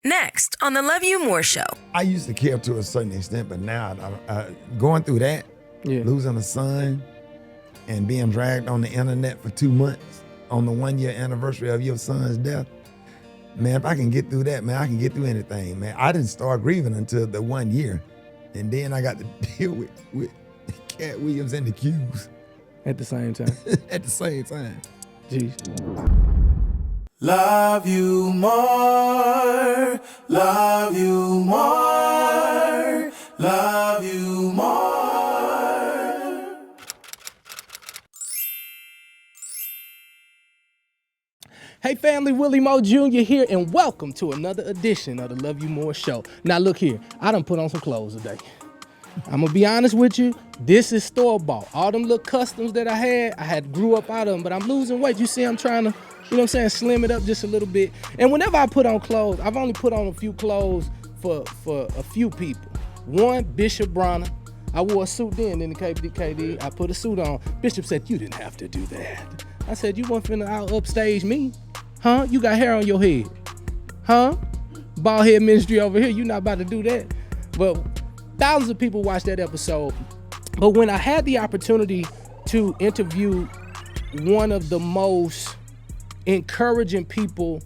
Next on the Love You More Show. I used to care to a certain extent, but now going through that, losing a son and being dragged on the internet for 2 months on the 1-year anniversary of your son's death, man, if I can get through that, man, I can get through anything, man. I didn't start grieving until the 1 year. And then I got to deal with Cat Williams and the Q's. At the same time. At the same time. Jeez. Love you more, love you more, love you more. Hey family, Willie Mo Jr. here, and welcome to another edition of the Love You More Show. Now look here, I done put on some clothes today. I'm gonna be honest with you, this is store-bought. All them little customs that I had grew up out of them, but I'm losing weight. You see, I'm trying to, you know what I'm saying, slim it up just a little bit. And whenever I put on clothes, I've only put on a few clothes for a few people. One, Bishop Bronner. I wore a suit then in the KD. I put a suit on. Bishop said, you didn't have to do that. I said, you weren't finna out upstage me. Huh? You got hair on your head. Huh? Bald head ministry over here, you not about to do that. But thousands of people watched that episode. But when I had the opportunity to interview one of the most encouraging people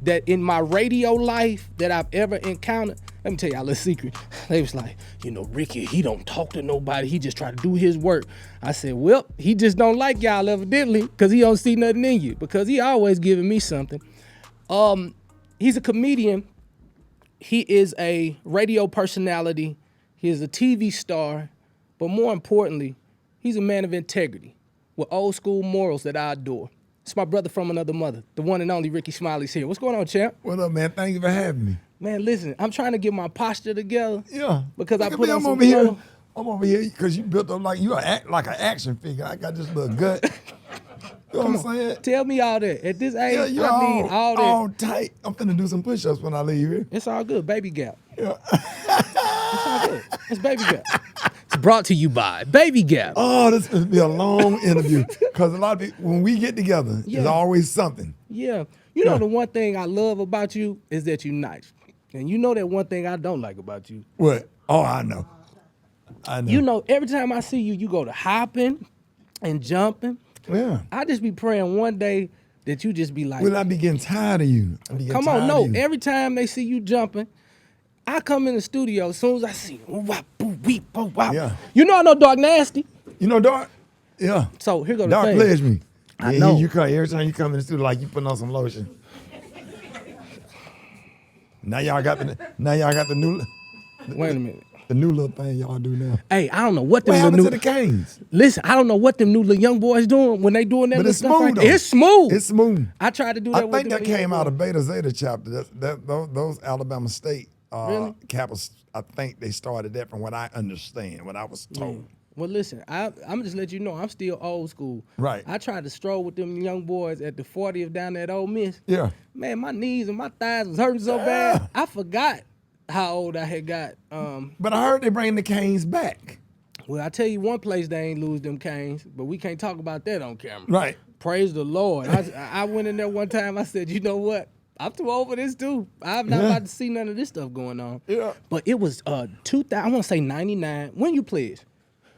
that in my radio life that I've ever encountered, let me tell y'all a little secret. They was like, Ricky, he don't talk to nobody. He just try to do his work. I said, well, he just don't like y'all evidently because he don't see nothing in you, because he always giving me something. He's a comedian. He is a radio personality. He is a TV star. But more importantly, he's a man of integrity with old school morals that I adore. It's my brother from another mother, the one and only Ricky Smiley's here. What's going on, champ? What up, man? Thank you for having me. Man, listen, I'm trying to get my posture together. Yeah. Because Look I put on some clothes. I'm over here because you built up like you act like an action figure. I got this little gut. You know what I'm saying? Tell me all that. At this age, Yeah, I need all that. all tight. I'm finna do some push-ups when I leave here. It's all good. Baby Gap. Yeah. It's all good. It's Baby Gap. It's brought to you by Baby Gap. Oh, this is gonna be a long interview because a lot of people, when we get together, there's always something. Yeah. You know the one thing I love about you is that you're nice. And you know that one thing I don't like about you. What? Oh, I know. You know, every time I see you, you go to hopping and jumping. Yeah. I just be praying one day that you just be like, Will I be getting tired of you? come on, no. Every time they see you jumping, I come in the studio as soon as I see you. Yeah. You know I know Dark Nasty. You know, Dark? Yeah. So here go the Dark thing. pledged me. I know. You come, every time you come in the studio, like you putting on some lotion. Now y'all got the new. Wait a minute. The new little thing y'all do now. Hey, I don't know what them What happened new, to the Canes? Listen, I don't know what them new little young boys doing when they doing that But little it's stuff. smooth, Right. though. It's smooth. It's smooth. I tried to do that. I with think them that little came young out of boys. Beta Zeta chapter. Those Alabama State Really? Capitals. I think they started that from what I understand, what I was told. Well, listen, I'm just let you know I'm still old school. Right. I tried to stroll with them young boys at the 40th down at Ole Miss. Yeah. Man, my knees and my thighs was hurting so bad. I forgot how old I had got. But I heard they bring the Canes back. Well, I tell you one place they ain't lose them canes, but we can't talk about that on camera. Right. Praise the Lord. I went in there one time. I said, you know what? I'm too old for this too. I'm not about to see none of this stuff going on. Yeah. But it was 2000. I want to say 99. When you pledged?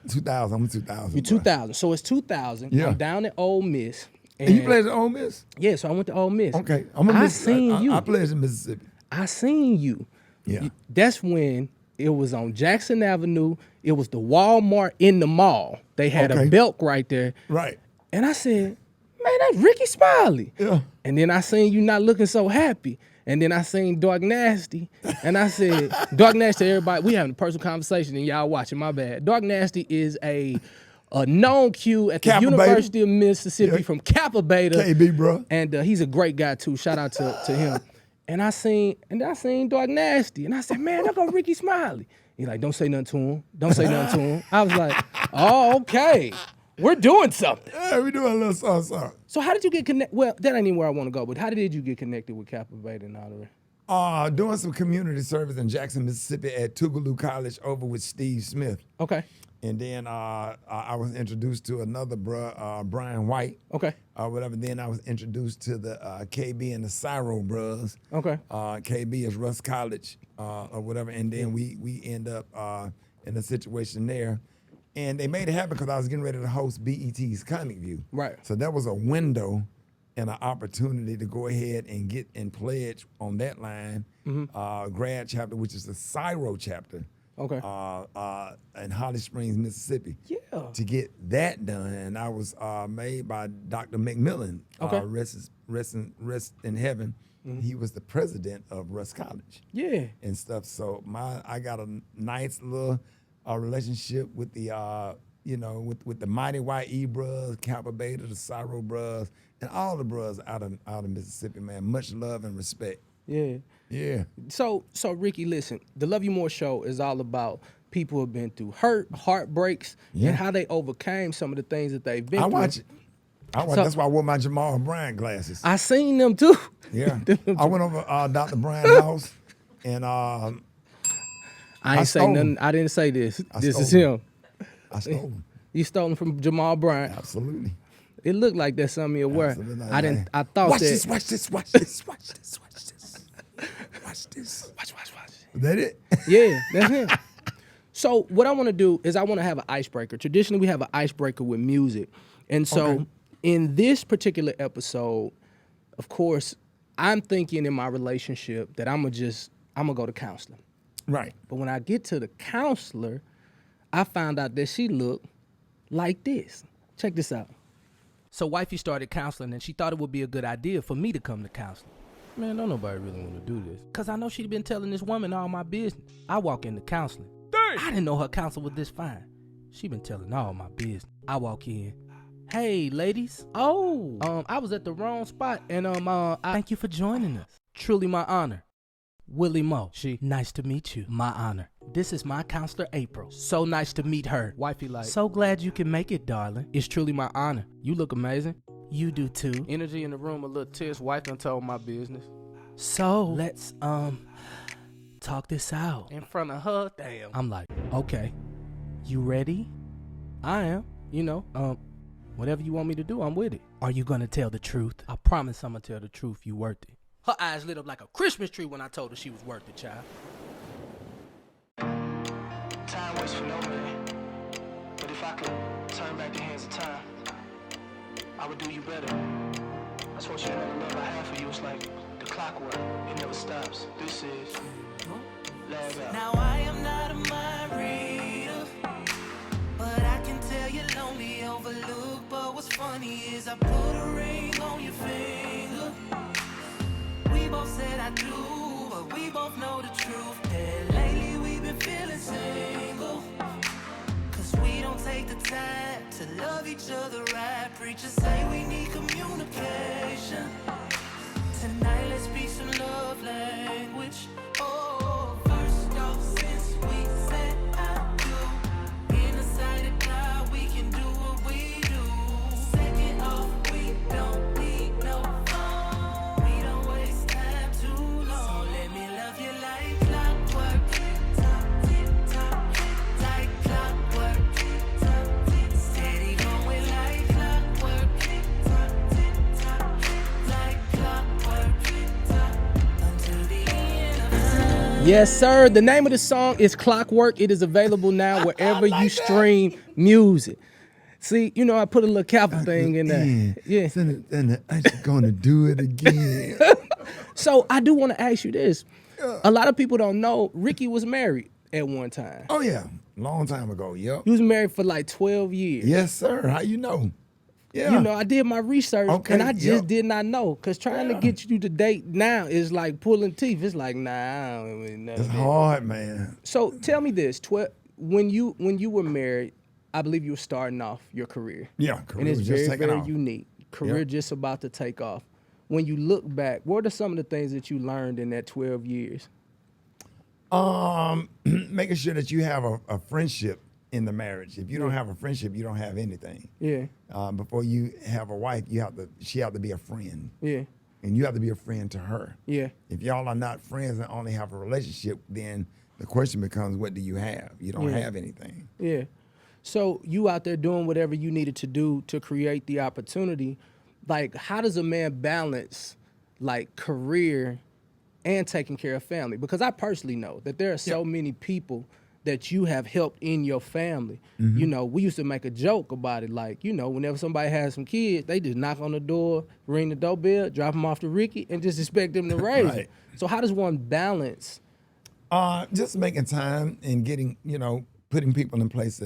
2000. I'm 2000. You 2000. So it's 2000. Yeah. I'm down at Ole Miss. And you played at Ole Miss? Yeah, so I went to Ole Miss. Okay. I seen you. I played in Mississippi. I seen you. Yeah. That's when it was on Jackson Avenue. It was the Walmart in the mall. They had a Belk right there. Right. And I said, man, that's Ricky Smiley. Yeah. And then I seen you not looking so happy. And then I seen Dark Nasty. And I said, Dark Nasty, everybody, we having a personal conversation and y'all watching, my bad. Dark Nasty is a known Q at the Kappa University Beta. of Mississippi from Kappa Beta. KB, bro. And he's a great guy too. Shout out to him. And I seen Dark Nasty. And I said, man, there go Ricky Smiley. He's like, don't say nothing to him. Don't say nothing to him. I was like, oh, okay. We're doing something. Yeah, we doing a little something. So how did you get connected? Well, that ain't even where I want to go, but how did you get connected with Kappa Beta and all of that? Doing some community service in Jackson, Mississippi at Tougaloo College over with Steve Smith. Okay. And then I was introduced to another Brian White. Okay. Whatever. Then I was introduced to the KB and the Cyro Bros. Okay. KB is Russ College or whatever. And then we end up in a situation there. And they made it happen because I was getting ready to host BET's Comic View. Right. So that was a window and an opportunity to go ahead and get and pledge on that line, grad chapter, which is the Cyro chapter. Okay. In Holly Springs, Mississippi. Yeah. To get that done, and I was made by Dr. McMillan. Okay. Rest in heaven. He was the president of Russ College. Yeah. And stuff. So I got a nice little relationship with the with the Mighty YE Bros, Kappa Beta, the Cyro Bros, and all the bros out of Mississippi, man. Much love and respect. Yeah. Yeah. So Ricky, listen, the Love You More show is all about people who have been through heartbreaks, and how they overcame some of the things that they've been through. I watch it. That's why I wore my Jamal Bryant glasses. I seen them too. Yeah. I went over Dr. Bryant's house, and I ain't say stole nothing. them. I didn't say this. This is stole him. I stole them. You stole them from Jamal Bryant. Absolutely. It looked like that's something you wear. Absolutely. I thought watch that. This, watch this. Watch this. Watch this. Watch this. Watch this. Watch. Is that it? Yeah, that's him. So what I want to do is I want to have an icebreaker. Traditionally, we have an icebreaker with music. And so in this particular episode, of course, I'm thinking in my relationship that I'm going to go to counseling. Right. But when I get to the counselor, I found out that she looked like this. Check this out. So wifey started counseling, and she thought it would be a good idea for me to come to counseling. Man, don't nobody really want to do this. Because I know she'd been telling this woman all my business. I walk into counseling. Dang. I didn't know her counselor was this fine. She been telling all my business. I walk in. Hey, ladies. Oh, I was at the wrong spot, and I thank you for joining us. Truly my honor. Willie Mo. Nice to meet you. My honor. This is my counselor, April. So nice to meet her. Wifey like, so glad you can make it, darling. It's truly my honor. You look amazing. You do too. Energy in the room a little tense. Wife done told my business. So let's talk this out. In front of her, damn. I'm like, okay. You ready? I am. Whatever you want me to do, I'm with it. Are you gonna tell the truth? I promise I'm gonna tell the truth. You worth it. Her eyes lit up like a Christmas tree when I told her she was worth it, child. Time waits for no man, but if I could turn back the hands of time, I would do you better. I just want you to know the love I have for you is like the clockwork, it never stops. This is love out. Now I am not a mind reader, but I can tell you're lonely, overlooked. But what's funny is I put a ring on your finger. We both said I do, but we both know the truth. That lately we've been feeling single, cause we don't take the time to love each other right. Preachers say we need communication. Tonight let's speak some love language. Oh, first off, since we said I do, in the sight of God we can do what we do. Second off, we don't need no phone. We don't waste time too long. So let me love you like clockwork. Tick-tock, tick-tock, like clockwork. Tick-tock, steady going like clockwork. Tick-tock, tick-tock, like clockwork. Tick-tock, until the end of time. Yes, sir. The name of the song is Clockwork. It is available now wherever you stream music. See, I put a little Kappa thing in there. Yeah. And I'm just gonna do it again. So I do want to ask you this. A lot of people don't know Ricky was married at one time. Oh yeah, long time ago. Yep. He was married for like 12 years. Yes, sir. How you know? Yeah. I did my research, Okay, and I just yep. did not know. Because trying to get you to date now is like pulling teeth. It's like, nah, I don't really know It's that. hard, man. So tell me this. When you were married, I believe you were starting off your career. Yeah, career And it's was just very, taking very off. unique. Career Yep. just about to take off. When you look back, what are some of the things that you learned in that 12 years? Making sure that you have a friendship in the marriage. If you don't have a friendship, you don't have anything. Yeah, Before you have a wife, she have to be a friend, yeah, and you have to be a friend to her. yeah. If y'all are not friends and only have a relationship, then the question becomes, what do you have? You don't Yeah. have anything. Yeah. So you out there doing whatever you needed to do to create the opportunity. Like, how does a man balance like career and taking care of family? Because I personally know that there are so many people that you have helped in your family. You know, we used to make a joke about it. Like, you know, whenever somebody has some kids, they just knock on the door, ring the doorbell, drop them off to Ricky, and just expect them to raise them. So how does one balance? Just making time and getting, you know, putting people in place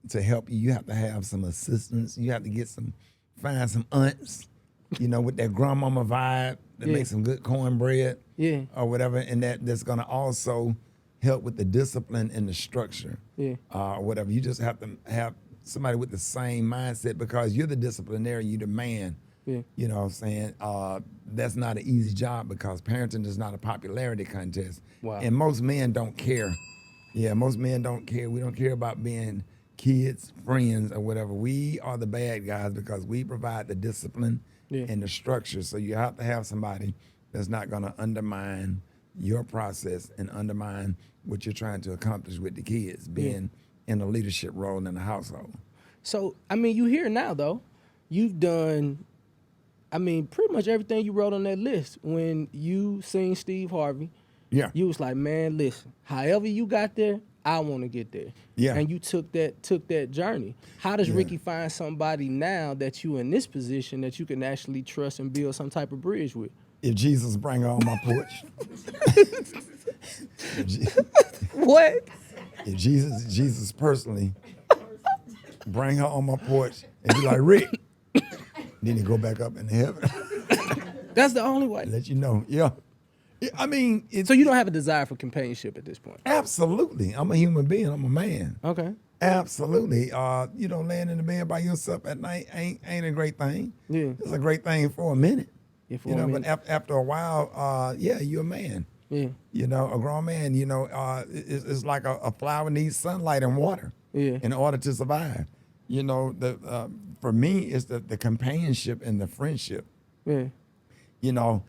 to help you. You have to have some assistance. You have to find some aunts, you know, with that grandmama vibe that make some good cornbread or whatever, and that's gonna also help with the discipline and the structure, or whatever. You just have to have somebody with the same mindset, because you're the disciplinarian, you're the man. You know what I'm saying? That's not an easy job, because parenting is not a popularity contest. And most men don't care. Most men don't care. We don't care about being kids, friends, or whatever. We are the bad guys because we provide the discipline and the structure. So you have to have somebody that's not gonna undermine your process and undermine what you're trying to accomplish with the kids, being in a leadership role in the household. So, I mean, you here now, though. You've done, I mean, pretty much everything you wrote on that list. When you seen Steve Harvey, you was like, man, listen, however you got there, I want to get there. And you took that journey. How does Ricky find somebody now that you in this position that you can actually trust and build some type of bridge with? If Jesus bring her on my porch. What? If Jesus personally bring her on my porch and be like, Rick, then he go back up in heaven. That's the only way. Let you know. I mean, so you don't have a desire for companionship at this point? Absolutely. I'm a human being. I'm a man. Okay. Absolutely. You know, laying in the bed by yourself at night ain't a great thing. It's a great thing for a minute. But after a while, you're a man. You know, a grown man, you know, it's like a flower needs sunlight and water in order to survive. You know, for me, it's the companionship and the friendship. You know,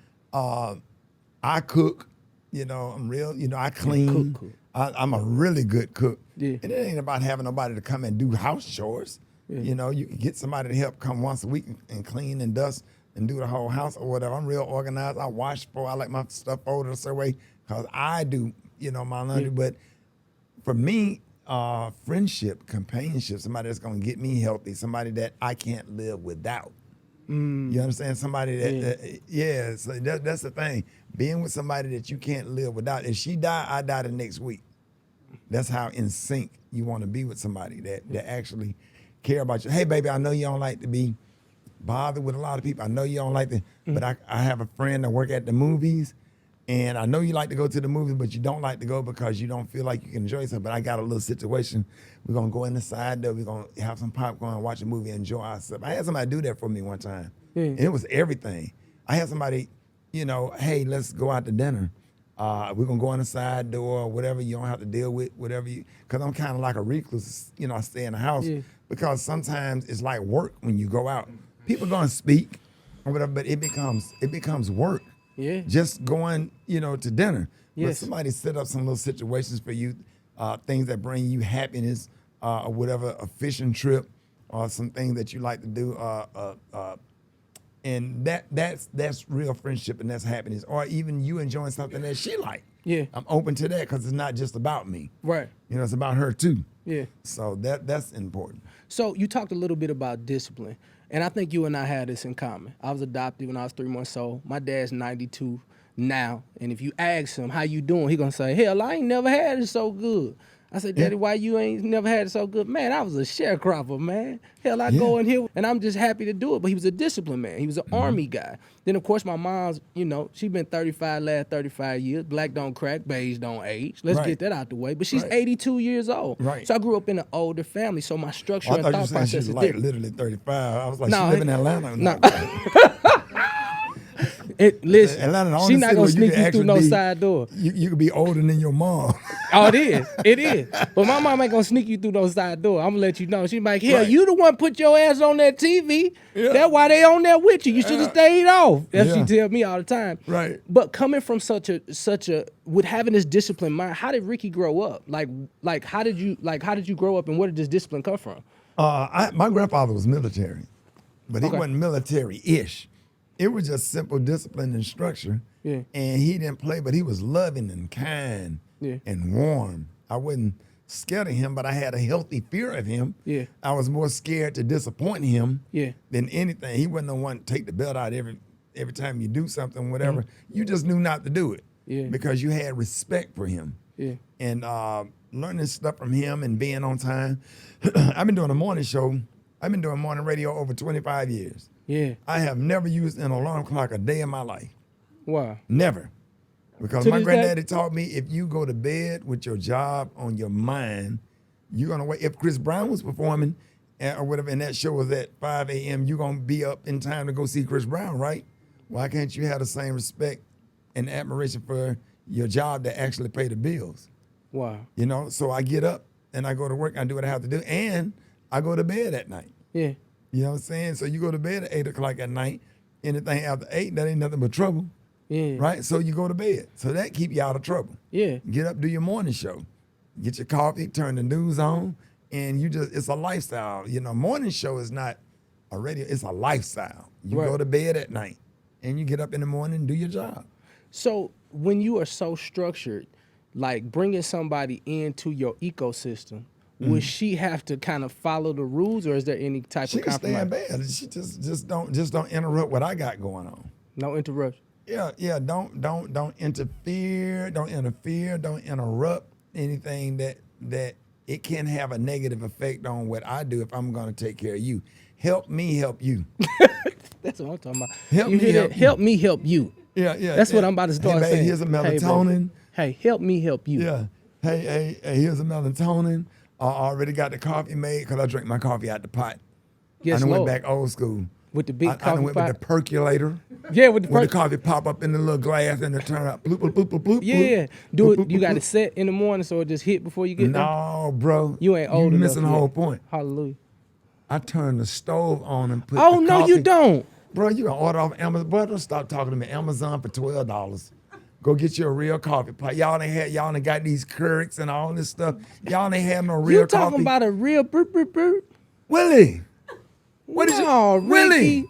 I cook, you know, I clean. Cook. I'm a really good cook. And it ain't about having nobody to come and do house chores. You know, you can get somebody to help come once a week and clean and dust and do the whole house or whatever. I'm real organized. I wash I like my stuff folded a certain way because I do, you know, my laundry. But for me, friendship, companionship, somebody that's going to get me healthy, somebody that I can't live without. You understand? Somebody that, so that's the thing. Being with somebody that you can't live without. If she die, I die the next week. That's how in sync you want to be with somebody that actually care about you. Hey, baby, I know you don't like to be bothered with a lot of people. I know you don't like to, but I have a friend that work at the movies, and I know you like to go to the movies, but you don't like to go because you don't feel like you can enjoy yourself. But I got a little situation. We're going to go in the side door. We're going to have some popcorn, watch a movie, and enjoy ourselves. I had somebody do that for me one time, and it was everything. I had somebody, you know, hey, let's go out to dinner. We're going to go in the side door or whatever. You don't have to deal with whatever because I'm kind of like a recluse. You know, I stay in the house because sometimes it's like work when you go out. People gonna speak or whatever, but it becomes work. Just going, you know, to dinner. But somebody set up some little situations for you, things that bring you happiness, or whatever, a fishing trip, or some things that you like to do, and that's real friendship and that's happiness. Or even you enjoying something that she like. I'm open to that because it's not just about me. Right. You know, it's about her too. So that's important. So you talked a little bit about discipline. And I think you and I had this in common. I was adopted when I was 3 months old. My dad's 92 now. And if you ask him, how you doing? He gonna say, hell, I ain't never had it so good. I said, Daddy, why you ain't never had it so good? Man, I was a sharecropper, man. Hell, I go in here, and I'm just happy to do it. But he was a disciplined man. He was an Army guy. Then, of course, my mom's, you know, she been 35 years. Black don't crack, beige don't age. Let's get that out the way. But she's 82 years old. So I grew up in an older family, so my structure and thought process is like different. Literally 35. I was like, she live in Atlanta. Listen, Atlanta, the she only not city gonna where sneak can you through actually no be- side door. You could be older than your mom. Oh, it is. It is. But my mom ain't gonna sneak you through no side door. I'm gonna let you know. She be like, hell, Right. you the one put your ass on that TV. Yeah. That's why they on there with you. You should have stayed off. That's what Yeah. she tell me all the time. Right. But coming from such a with having this disciplined mind, how did Ricky grow up? Like how did you grow up and where did this discipline come from? My grandfather was military, but he Okay. wasn't military-ish. It was just simple discipline and structure. Yeah. And he didn't play, but he was loving and kind Yeah. and warm. I wasn't scared of him, but I had a healthy fear of him. Yeah. I was more scared to disappoint him Yeah. than anything. He wasn't the one to take the belt out every time you do something, whatever. You just knew not to do it. Yeah. Because you had respect for him. Yeah. And learning stuff from him and being on time. I've been doing a morning show. I've been doing morning radio over 25 years. Yeah. I have never used an alarm clock a day in my life. Wow. Never. Because To my this day? granddaddy taught me if you go to bed with your job on your mind, you're going to wait. If Chris Brown was performing or whatever, and that show was at 5 a.m., you're going to be up in time to go see Chris Brown, right? Why can't you have the same respect and admiration for your job that actually pay the bills? Wow. You know, so I get up and I go to work, I do what I have to do, and I go to bed at night. Yeah. You know what I'm saying? So you go to bed at 8 o'clock at night, anything after 8, that ain't nothing but trouble. Yeah. Right? So you go to bed. So that keep you out of trouble. Yeah. Get up, do your morning show. Get your coffee, turn the news on, and it's a lifestyle. You know, morning show is not a radio, it's a lifestyle. You Right. go to bed at night, and you get up in the morning and do your job. So when you are so structured, like bringing somebody into your ecosystem, would she have to kind of follow the rules, or is there any type She of can stay in compromise? bed. She just don't interrupt what I got going on. No interruption. Yeah. Don't interfere. Don't interrupt anything that it can have a negative effect on what I do if I'm going to take care of you. Help me help you. That's what I'm talking about. Help You me hear that? help you. Help me help you. Yeah. That's what I'm about to start hey, babe, saying. Here's a Hey, melatonin. Hey, help me help you. Yeah. Hey, here's a melatonin. I already got the coffee made because I drink my coffee out the pot. Yes, I done Lord. went back old school. With the big I coffee done went pot. with the percolator. Yeah, with the Where the coffee pop up in the little glass and it turn up. Bloop, bloop, bloop, bloop, bloop. Yeah. bloop, Do bloop, it. bloop, You got bloop. it set in the morning so it just hit before you get there. No, bro. You ain't old You enough missing the yet. whole point. Hallelujah. I turn the stove on and put Oh the no, coffee. you don't. Bro, you can order off Amazon. Bro, don't stop talking to me. Amazon for $12. Go get you a real coffee pot. Y'all done got these Keurigs and all this stuff. Y'all ain't have no real You talking coffee. about a real burp burp burp? Willie. What is No, it? Willie. Ricky.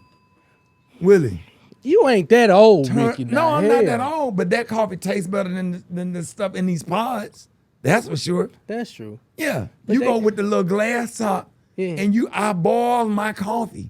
Willie. You ain't that old, Turn- Ricky. no, now. I'm not that Hell. old, but that coffee tastes better than the stuff in these pods. That's for sure. That's true. Yeah. But You they- go with the little glass top Yeah. and I boil my coffee.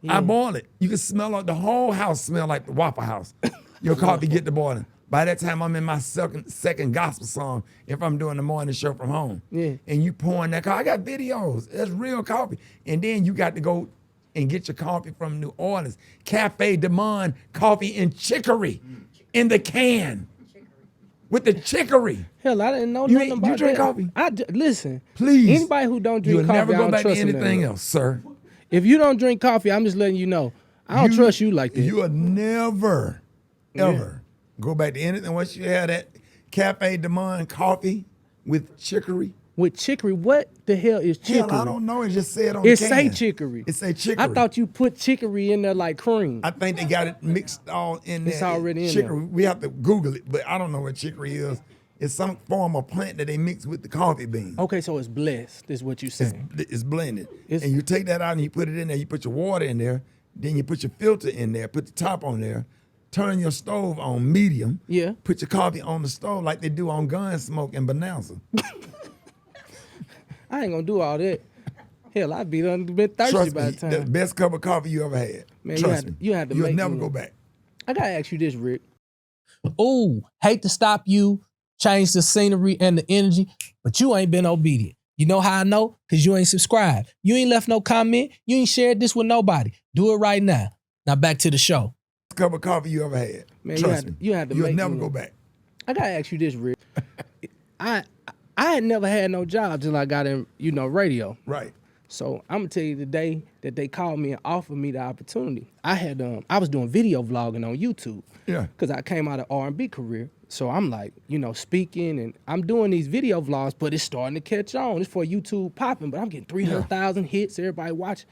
Yeah. I boil it. You can smell like the whole house smell like the Waffle House. Your coffee get to boiling. By that time, I'm in my second gospel song if I'm doing the morning show from home. Yeah. And you pouring that coffee. I got videos. That's real coffee. And then you got to go and get your coffee from New Orleans. Cafe de Monde coffee in chicory in the can with the chicory. Hell, I didn't know You nothing ain't- about you drink that. coffee? Listen, Please. Anybody who don't drink You'll coffee, never I go don't back to trust them anything anymore. else, sir. If you don't drink coffee, I'm just letting you know. I don't trust you like that. You will never, ever go back to anything. Once you have that Cafe de Monde coffee with chicory. With chicory, what the hell is chicory? Hell, I don't know. It just said on It the say can. chicory. It say chicory. I thought you put chicory in there like cream. I think they got it mixed all in there. It's already in chicory. there. We have to Google it, but I don't know what chicory is. It's some form of plant that they mix with the coffee bean. Okay, so it's blessed, is what you saying. It's blended. It's- and you take that out and you put it in there. You put your water in there. Then you put your filter in there. Put the top on there. Turn your stove on medium. Yeah. Put your coffee on the stove like they do on Gunsmoke and Bonanza. I ain't gonna do all that. Hell, I'd be done been thirsty Trust by me, the time. the best cup of coffee you ever had. Man, Trust me. you had to You'll make never me go one. back. I gotta ask you this, Rick. Ooh, hate to stop you, change the scenery and the energy, but you ain't been obedient. You know how I know? Because you ain't subscribed. You ain't left no comment. You ain't shared this with nobody. Do it right now. Now back to the show. Best cup of coffee you ever had. Man, Trust you had to You'll make never me go one. back. I gotta ask you this, Rick. I had never had no job till I got in, radio. Right. So I'm gonna tell you the day that they called me and offered me the opportunity. I was doing video vlogging on YouTube. Yeah. Cause I came out of R&B career. So I'm like, speaking and I'm doing these video vlogs, but it's starting to catch on. It's for YouTube popping, but I'm getting 300,000 hits, everybody watching.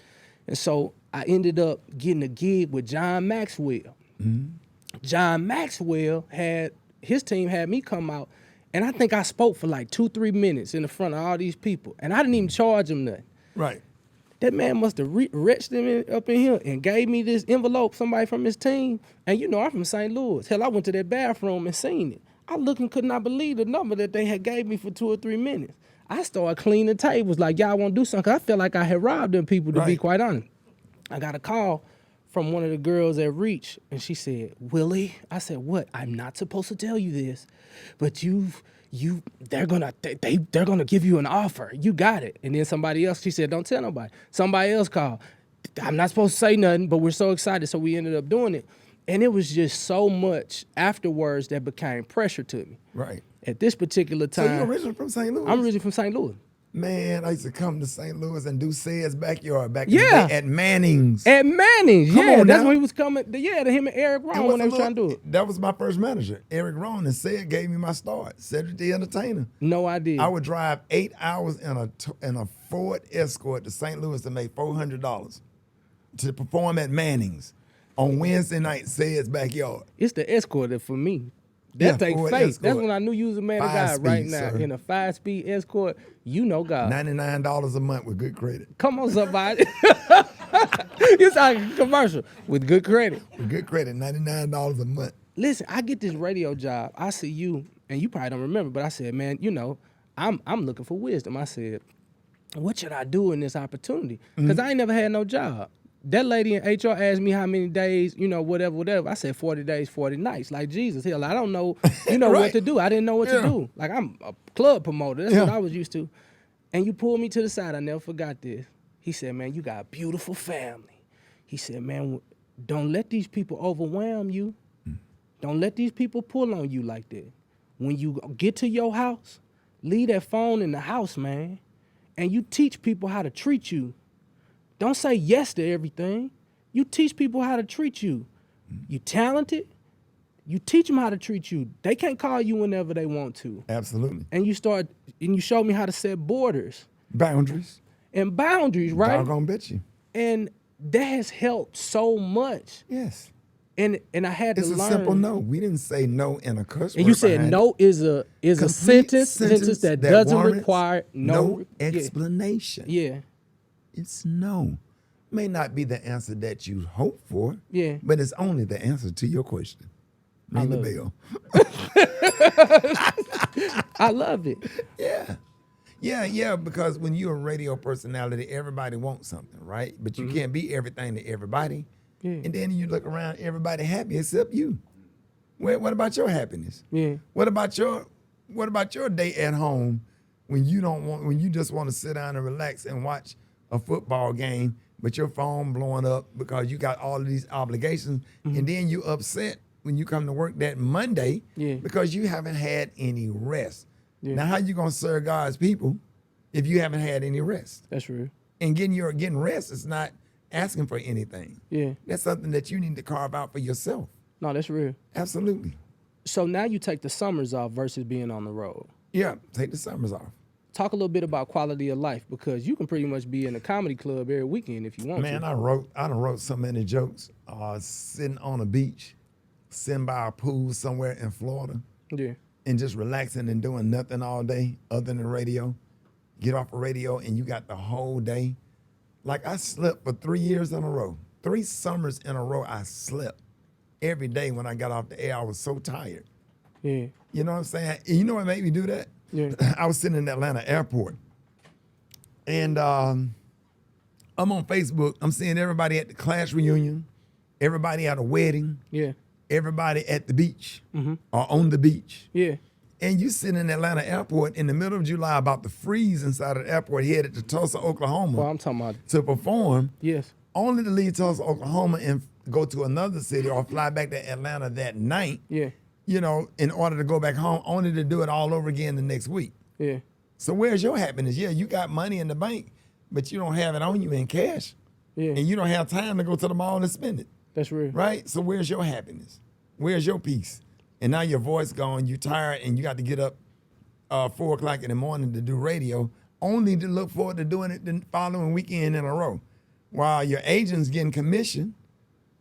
And so I ended up getting a gig with John Maxwell. Mm-hmm. John Maxwell his team had me come out, and I think I spoke for like 2-3 minutes in the front of all these people, and I didn't even charge him nothing. Right. That man must have reached him up in here and gave me this envelope, somebody from his team. And I'm from St. Louis. Hell, I went to that bathroom and seen it. I looked and could not believe the number that they had gave me for 2 or 3 minutes. I started cleaning tables like, y'all want to do something? 'Cause I felt like I had robbed them people, to be quite honest. I got a call from one of the girls at Reach, and she said, Willie, I said, what? I'm not supposed to tell you this, but they're gonna give you an offer. You got it. And then somebody else, she said, don't tell nobody. Somebody else called. I'm not supposed to say nothing, but we're so excited, so we ended up doing it. And it was just so much afterwards that became pressure to me. Right. At this particular time. So you're originally from St. Louis? I'm originally from St. Louis. Man, I used to come to St. Louis and do Say's backyard back in the day at Manning's. At Manning's, Come on that's now. when he was coming. To him and Eric Rowan when they was trying to do it. That was my first manager, Eric Rowan, and Say gave me my start. Cedric the Entertainer. No idea. I would drive 8 hours in a Ford Escort to St. Louis to make $400 to perform at Manning's on Wednesday night. Say's backyard. It's the Escort that for me. That take Ford faith. Escort. That's when I knew you was a man of God 5-speed, right now. sir. In a 5-speed Escort, God. $99 a month with good credit. Come on, somebody. It's like a commercial with good credit. With good credit, $99 a month. Listen, I get this radio job. I see you, and you probably don't remember, but I said, man, I'm looking for wisdom. I said, what should I do in this opportunity? Because I ain't never had no job. That lady in HR asked me how many days, whatever. I said 40 days, 40 nights. Like Jesus, hell, I don't know, Right. what to do. I didn't know what to do. Like I'm a club promoter. That's what I was used to. And you pulled me to the side. I never forgot this. He said, man, you got a beautiful family. He said, man, don't let these people overwhelm you. Don't let these people pull on you like that. When you get to your house, leave that phone in the house, man. And you teach people how to treat you. Don't say yes to everything. You teach people how to treat you. You talented, you teach them how to treat you. They can't call you whenever they want to. Absolutely. And you showed me how to set borders. Boundaries. And boundaries, right? Doggone bet you. And that has helped so much. Yes. And I had to It's learn. a simple no. We didn't say no in a curse word. And you said behind no it. is a sentence that doesn't warrants require no explanation. Yeah. It's no. May not be the answer that you hope for. Yeah. But it's only the answer to your question. Ring the bell. I love it. Yeah. Yeah, because when you're a radio personality, everybody wants something, right? But you can't be everything to everybody. Yeah. And then you look around, everybody happy except you. What about your happiness? Yeah. What about your day at home when you just want to sit down and relax and watch a football game, but your phone blowing up because you got all of these obligations, and then you upset when you come to work that Monday because you haven't had any rest. Yeah. Now, how you gonna serve God's people if you haven't had any rest? That's true. And getting rest is not asking for anything. Yeah. That's something that you need to carve out for yourself. No, that's real. Absolutely. So now you take the summers off versus being on the road. Yeah, take the summers off. Talk a little bit about quality of life, because you can pretty much be in a comedy club every weekend if you want to. Man, I done wrote so many jokes sitting on a beach, sitting by a pool somewhere in Florida. Yeah. And just relaxing and doing nothing all day other than radio. Get off the radio and you got the whole day. Like I slept for 3 years in a row. 3 summers in a row I slept. Every day when I got off the air, I was so tired. Yeah. You know what I'm saying? And you know what made me do that? Yeah. I was sitting in Atlanta airport. And I'm on Facebook. I'm seeing everybody at the class reunion, everybody at a wedding. Yeah. Everybody at the beach or on the beach. Yeah. And you sitting in Atlanta airport in the middle of July about to freeze inside of the airport, headed to Tulsa, Oklahoma. Well, I'm talking about to perform. Yes. Only to leave Tulsa, Oklahoma and go to another city or fly back to Atlanta that night. Yeah. You know, in order to go back home, only to do it all over again the next week. Yeah. So where's your happiness? Yeah, you got money in the bank, but you don't have it on you in cash. Yeah. And you don't have time to go to the mall and spend it. That's real. Right? So where's your happiness? Where's your peace? And now your voice gone, you tired, and you got to get up 4 o'clock in the morning to do radio, only to look forward to doing it the following weekend in a row. While your agent's getting commission,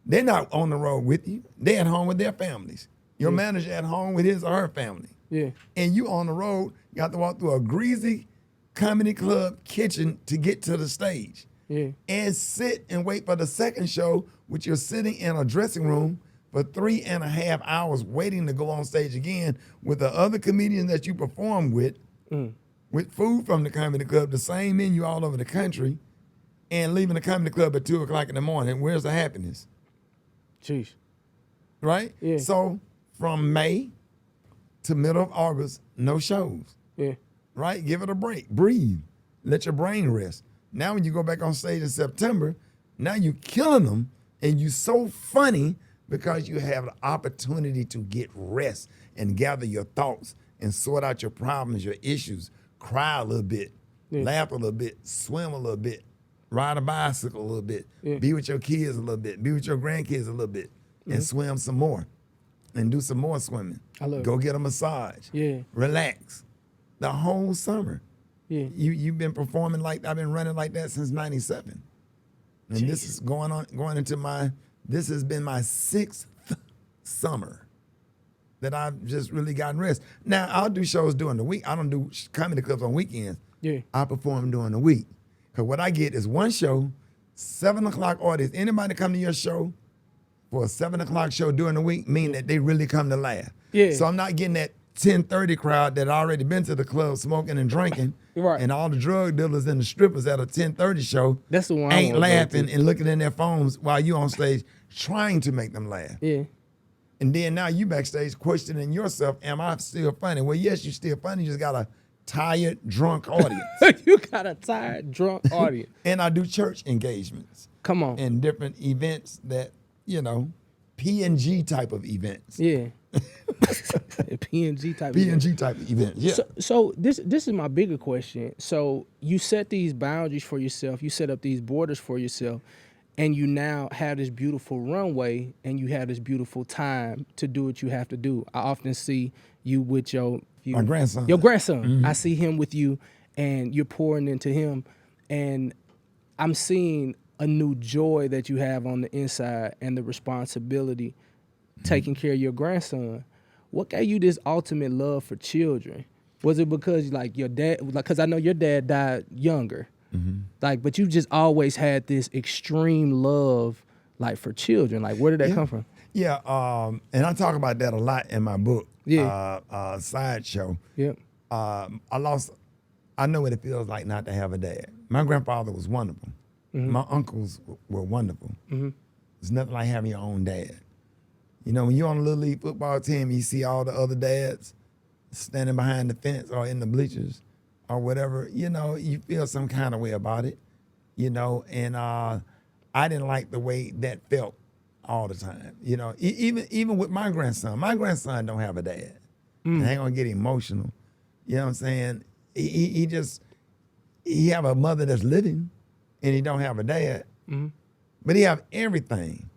they're not on the road with you. They're at home with their families. Your manager at home with his or her family. Yeah. And you on the road, you have to walk through a greasy comedy club kitchen to get to the stage. Yeah. And sit and wait for the second show, which you're sitting in a dressing room for 3.5 hours waiting to go on stage again with the other comedians that you perform with food from the comedy club, the same menu all over the country, and leaving the comedy club at 2 o'clock in the morning. Where's the happiness? Jeez. Right? Yeah. So from May to middle of August, no shows. Yeah. Right? Give it a break. Breathe. Let your brain rest. Now when you go back on stage in September, now you're killing them, and you're so funny because you have the opportunity to get rest and gather your thoughts and sort out your problems, your issues, cry a little bit, laugh a little bit, swim a little bit, ride a bicycle a little bit, be with your kids a little bit, be with your grandkids a little bit, and swim some more and do some more swimming. I love Go it. get a massage. Yeah. Relax. The whole summer. Yeah. You've been performing like I've been running like that since '97. And this is going into this has been my 6th summer that I've just really gotten rest. Now, I'll do shows during the week. I don't do comedy clubs on weekends. Yeah. I perform during the week. Because what I get is one show, 7 o'clock audience. Anybody come to your show for a 7 o'clock show during the week mean that they really come to laugh. Yeah. So I'm not getting that 10:30 crowd that already been to the club smoking and drinking. Right. And all the drug dealers and the strippers at a 10:30 show That's the one I ain't wanna go laughing to. and looking in their phones while you on stage trying to make them laugh. Yeah. And then now you backstage questioning yourself, am I still funny? Well, yes, you're still funny. You just got a tired, drunk audience. You got a tired, drunk audience. And I do church engagements Come on. and different events that, P&G type of events. Yeah. A PNG type. P&G type of events, yeah. So this is my bigger question. So you set these boundaries for yourself. You set up these borders for yourself, and you now have this beautiful runway, and you have this beautiful time to do what you have to do. I often see you with My grandson. Your grandson. I see him with you, and you're pouring into him, and I'm seeing a new joy that you have on the inside and the responsibility taking care of your grandson. What gave you this ultimate love for children? Was it because your dad, because I know your dad died younger, but you just always had this extreme love for children. Where did that come from? Yeah, and I talk about that a lot in my book, Yeah. Sideshow. Yep. I know what it feels like not to have a dad. My grandfather was wonderful. My uncles were wonderful. It's nothing like having your own dad. When you're on a Little League football team, you see all the other dads standing behind the fence or in the bleachers or whatever, you feel some kind of way about it, and I didn't like the way that felt all the time. Even with my grandson don't have a dad. And I ain't gonna get emotional. You know what I'm saying? He have a mother that's living and he don't have a dad, but he have everything.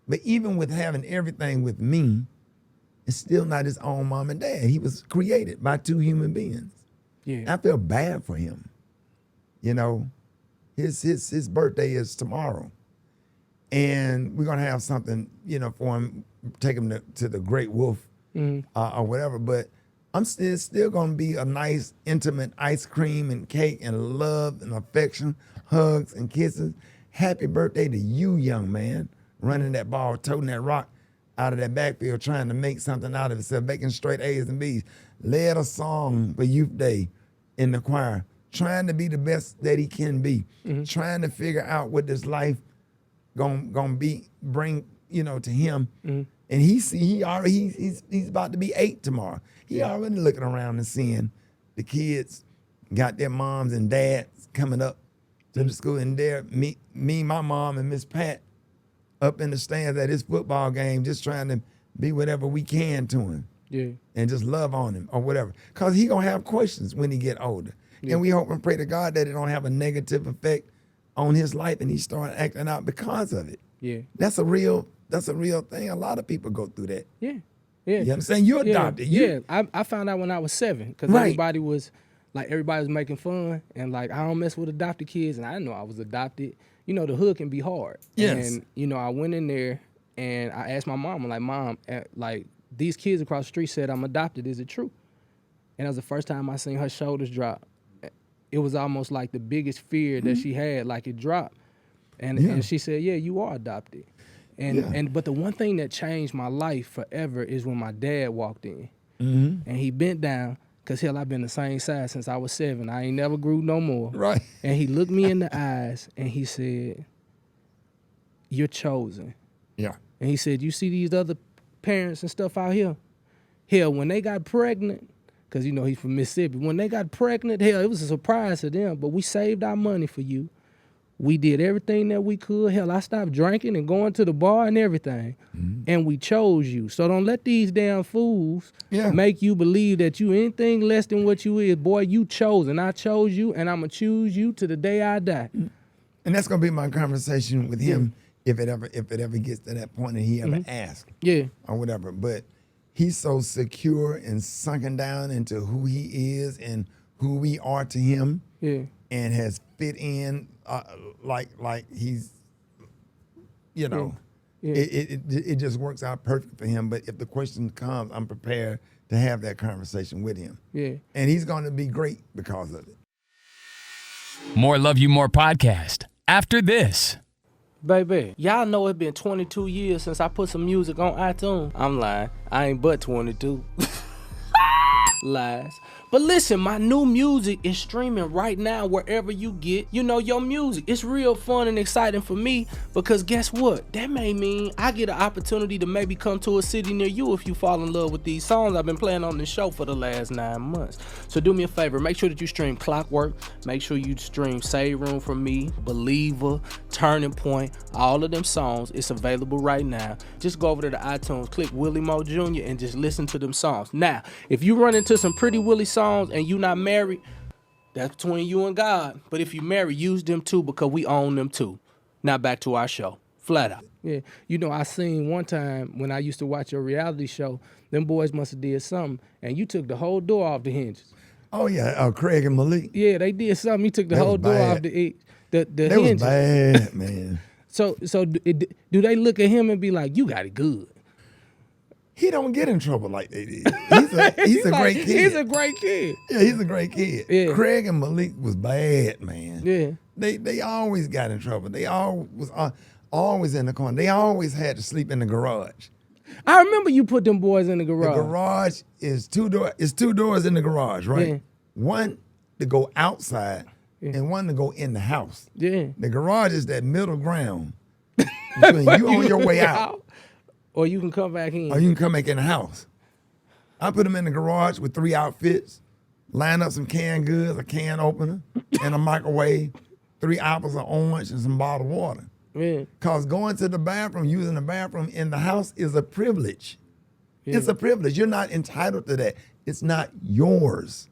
But even with having everything with me, it's still not his own mom and dad. He was created by 2 human beings. Yeah. I feel bad for him. His birthday is tomorrow. And we're gonna have something, for him, take him to the Great Wolf or whatever. But I'm still gonna be a nice, intimate ice cream and cake and love and affection, hugs and kisses. Happy birthday to you, young man. Running that ball, toting that rock out of that backfield, trying to make something out of itself, making straight A's and B's. Led a song for Youth Day in the choir, trying to be the best that he can be, trying to figure out what this life gonna bring to him. And he's about to be 8 tomorrow. He already looking around and seeing the kids got their moms and dads coming up to the school, and there me, my mom, and Miss Pat up in the stands at his football game, just trying to be whatever we can to him. Yeah. And just love on him or whatever. Because he going to have questions when he get older. And we hope and pray to God that it don't have a negative effect on his life and he start acting out because of it. Yeah. That's a real thing. A lot of people go through that. Yeah. You know what I'm saying? You adopted. Yeah. I found out when I was 7 because everybody was making fun and like, I don't mess with adopted kids. And I didn't know I was adopted. You know, the hood can be hard. Yes. And, you know, I went in there and I asked my mom, I'm like, Mom, like these kids across the street said I'm adopted. Is it true? And that was the first time I seen her shoulders drop. It was almost like the biggest fear that she had, like it dropped. And she said, yeah, you are adopted. But the one thing that changed my life forever is when my dad walked in. And he bent down, because hell, I've been the same size since I was 7. I ain't never grew no more. Right. And he looked me in the eyes and he said, you're chosen. Yeah. And he said, you see these other parents and stuff out here? Hell, when they got pregnant, because, you know, he's from Mississippi. When they got pregnant, hell, it was a surprise to them. But we saved our money for you. We did everything that we could. Hell, I stopped drinking and going to the bar and everything. And we chose you. So don't let these damn fools make you believe that you anything less than what you is. Boy, you chose, and I chose you, and I'm going to choose you to the day I die. And that's going to be my conversation with him if it ever gets to that point and he ever asks. Yeah. Or whatever. But he's so secure and sunken down into who he is and who we are to him. Yeah. And has fit in like he's, you know, it just works out perfect for him. But if the question comes, I'm prepared to have that conversation with him. Yeah. And he's going to be great because of it. More Love You More podcast after this. Baby, y'all know it's been 22 years since I put some music on iTunes. I'm lying. I ain't but 22. Lies. But listen, my new music is streaming right now wherever you get, you know, your music. It's real fun and exciting for me because guess what? That may mean I get an opportunity to maybe come to a city near you if you fall in love with these songs I've been playing on the show for the last 9 months. So do me a favor, make sure that you stream Clockwork, make sure you stream Save Room for Me, Believer, Turning Point, all of them songs. It's available right now. Just go over to the iTunes, click Willie Mo Jr. and just listen to them songs. Now, if you run into some Pretty Willie songs and you not married, that's between you and God. But if you married, use them too because we own them too. Now back to our show. Flat Out. Yeah, you know, I seen one time when I used to watch your reality show, them boys must have did something, and you took the whole door off the hinges. Oh, yeah, Craig and Malik. Yeah, they did something. You took the whole door off the hinges. That was bad, man. So do they look at him and be like, you got it good? He don't get in trouble like they did. He's a great kid. He's a great kid. Yeah, he's a great kid. Yeah. Craig and Malik was bad, man. Yeah. They always got in trouble. They was always in the corner. They always had to sleep in the garage. I remember you put them boys in the garage. The garage is two doors in the garage, right? Yeah. One to go outside and one to go in the house. Yeah. The garage is that middle ground between you on your way out. Or you can come back in. Or you can come back in the house. I put them in the garage with 3 outfits, line up some canned goods, a can opener, and a microwave, 3 apples of orange, and some bottled water. Yeah. Because going to the bathroom, using the bathroom in the house is a privilege. Yeah. It's a privilege. You're not entitled to that. It's not yours,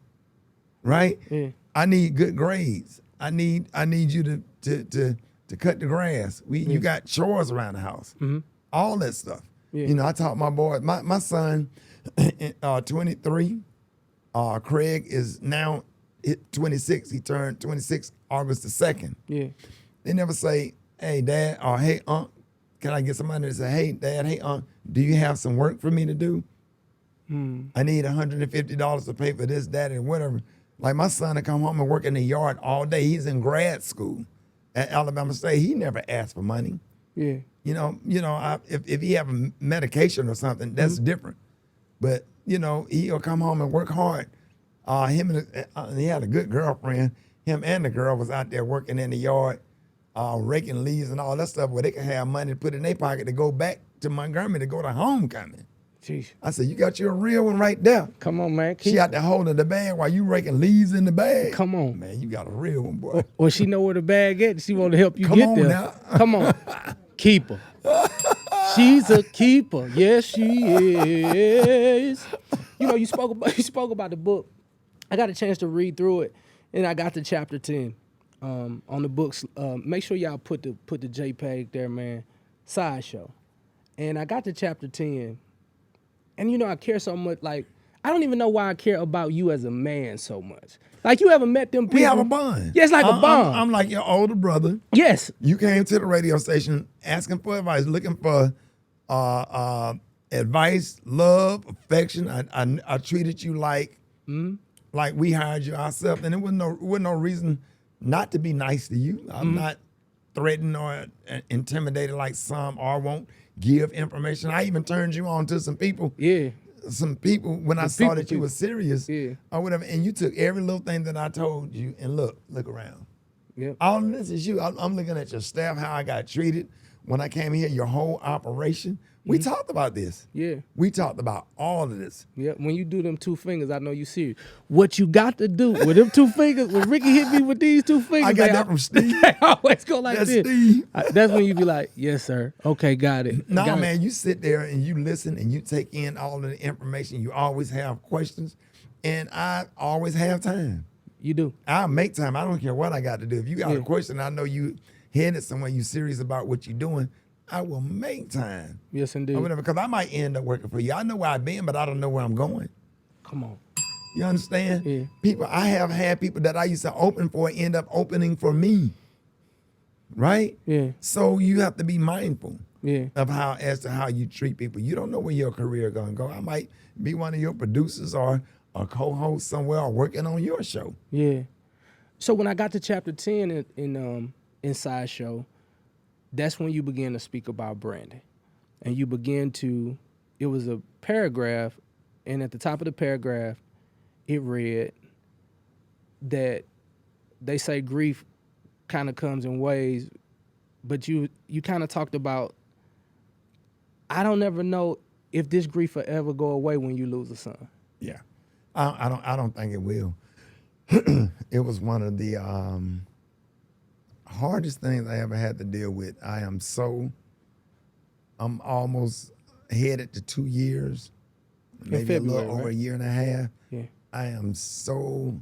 right? Yeah. I need good grades. I need you to cut the grass. You got chores around the house. Mm-hmm. All that stuff. Yeah. You know, I taught my boys. My son, 23. Craig is now 26. He turned 26 August the 2nd. Yeah. They never say, hey, Dad, or hey, Unc, can I get somebody to say, hey, Dad, hey, Unc, do you have some work for me to do? I need $150 to pay for this, that, and whatever. Like my son to come home and work in the yard all day. He's in grad school at Alabama State. He never asked for money. Yeah. You know, if he have a medication or something, that's different. But, you know, he'll come home and work hard. He had a good girlfriend. Him and the girl was out there working in the yard, raking leaves and all that stuff where they can have money to put in their pocket to go back to Montgomery to go to homecoming. Jeez. I said, you got your real one right there. Come on, man. She out there holding the bag while you raking leaves in the bag. Come on. Man, you got a real one, boy. Or she know where the bag is. She want to help you get there. Now. Come on. Keeper. She's a keeper. Yes, she is. You know, you spoke about the book. I got a chance to read through it. And I got to chapter 10 on the books. Make sure y'all put the JPEG there, man. Sideshow. And I got to chapter 10. And you know, I care so much. Like, I don't even know why I care about you as a man so much. Like, you ever met them people? We have a bond. Yeah, it's like a bond. I'm like your older brother. Yes. You came to the radio station asking for advice, looking for advice, love, affection. I treated you like we hired you ourselves, and there was no reason not to be nice to you. I'm not threatened or intimidated like some, or won't give information. I even turned you on to some people. Yeah. Some people when I saw that you were serious or whatever, and you took every little thing that I told you and look around. Yeah. All of this is you. I'm looking at your staff, how I got treated when I came here, your whole operation. We talked about this. Yeah. We talked about all of this. Yeah, when you do them 2 fingers, I know you serious. What you got to do with them 2 fingers, when Ricky hit me with these 2 fingers, I got that from Steve. They always go like That's this. Steve. That's when you be like, yes, sir. Okay, got it. No, Got it. man, you sit there and you listen and you take in all of the information. You always have questions, and I always have time. You do. I'll make time. I don't care what I got to do. If you got a question, I know you headed somewhere, you serious about what you're doing, I will make time. Yes, indeed. Or whatever, because I might end up working for you. I know where I've been, but I don't know where I'm going. Come on. You understand? Yeah. People, I have had people that I used to open for end up opening for me. Right? Yeah. So you have to be mindful of how you treat people. You don't know where your career gonna go. I might be one of your producers or a co-host somewhere or working on your show. Yeah. So when I got to chapter 10 in Sideshow, that's when you begin to speak about branding. And you begin to, it was a paragraph, and at the top of the paragraph, it read that they say grief kind of comes in waves, but you kind of talked about, I don't ever know if this grief will ever go away when you lose a son. Yeah. I don't think it will. It was one of the hardest things I ever had to deal with. I'm almost headed to 2 years, maybe a little over a year and a half. Yeah. I am so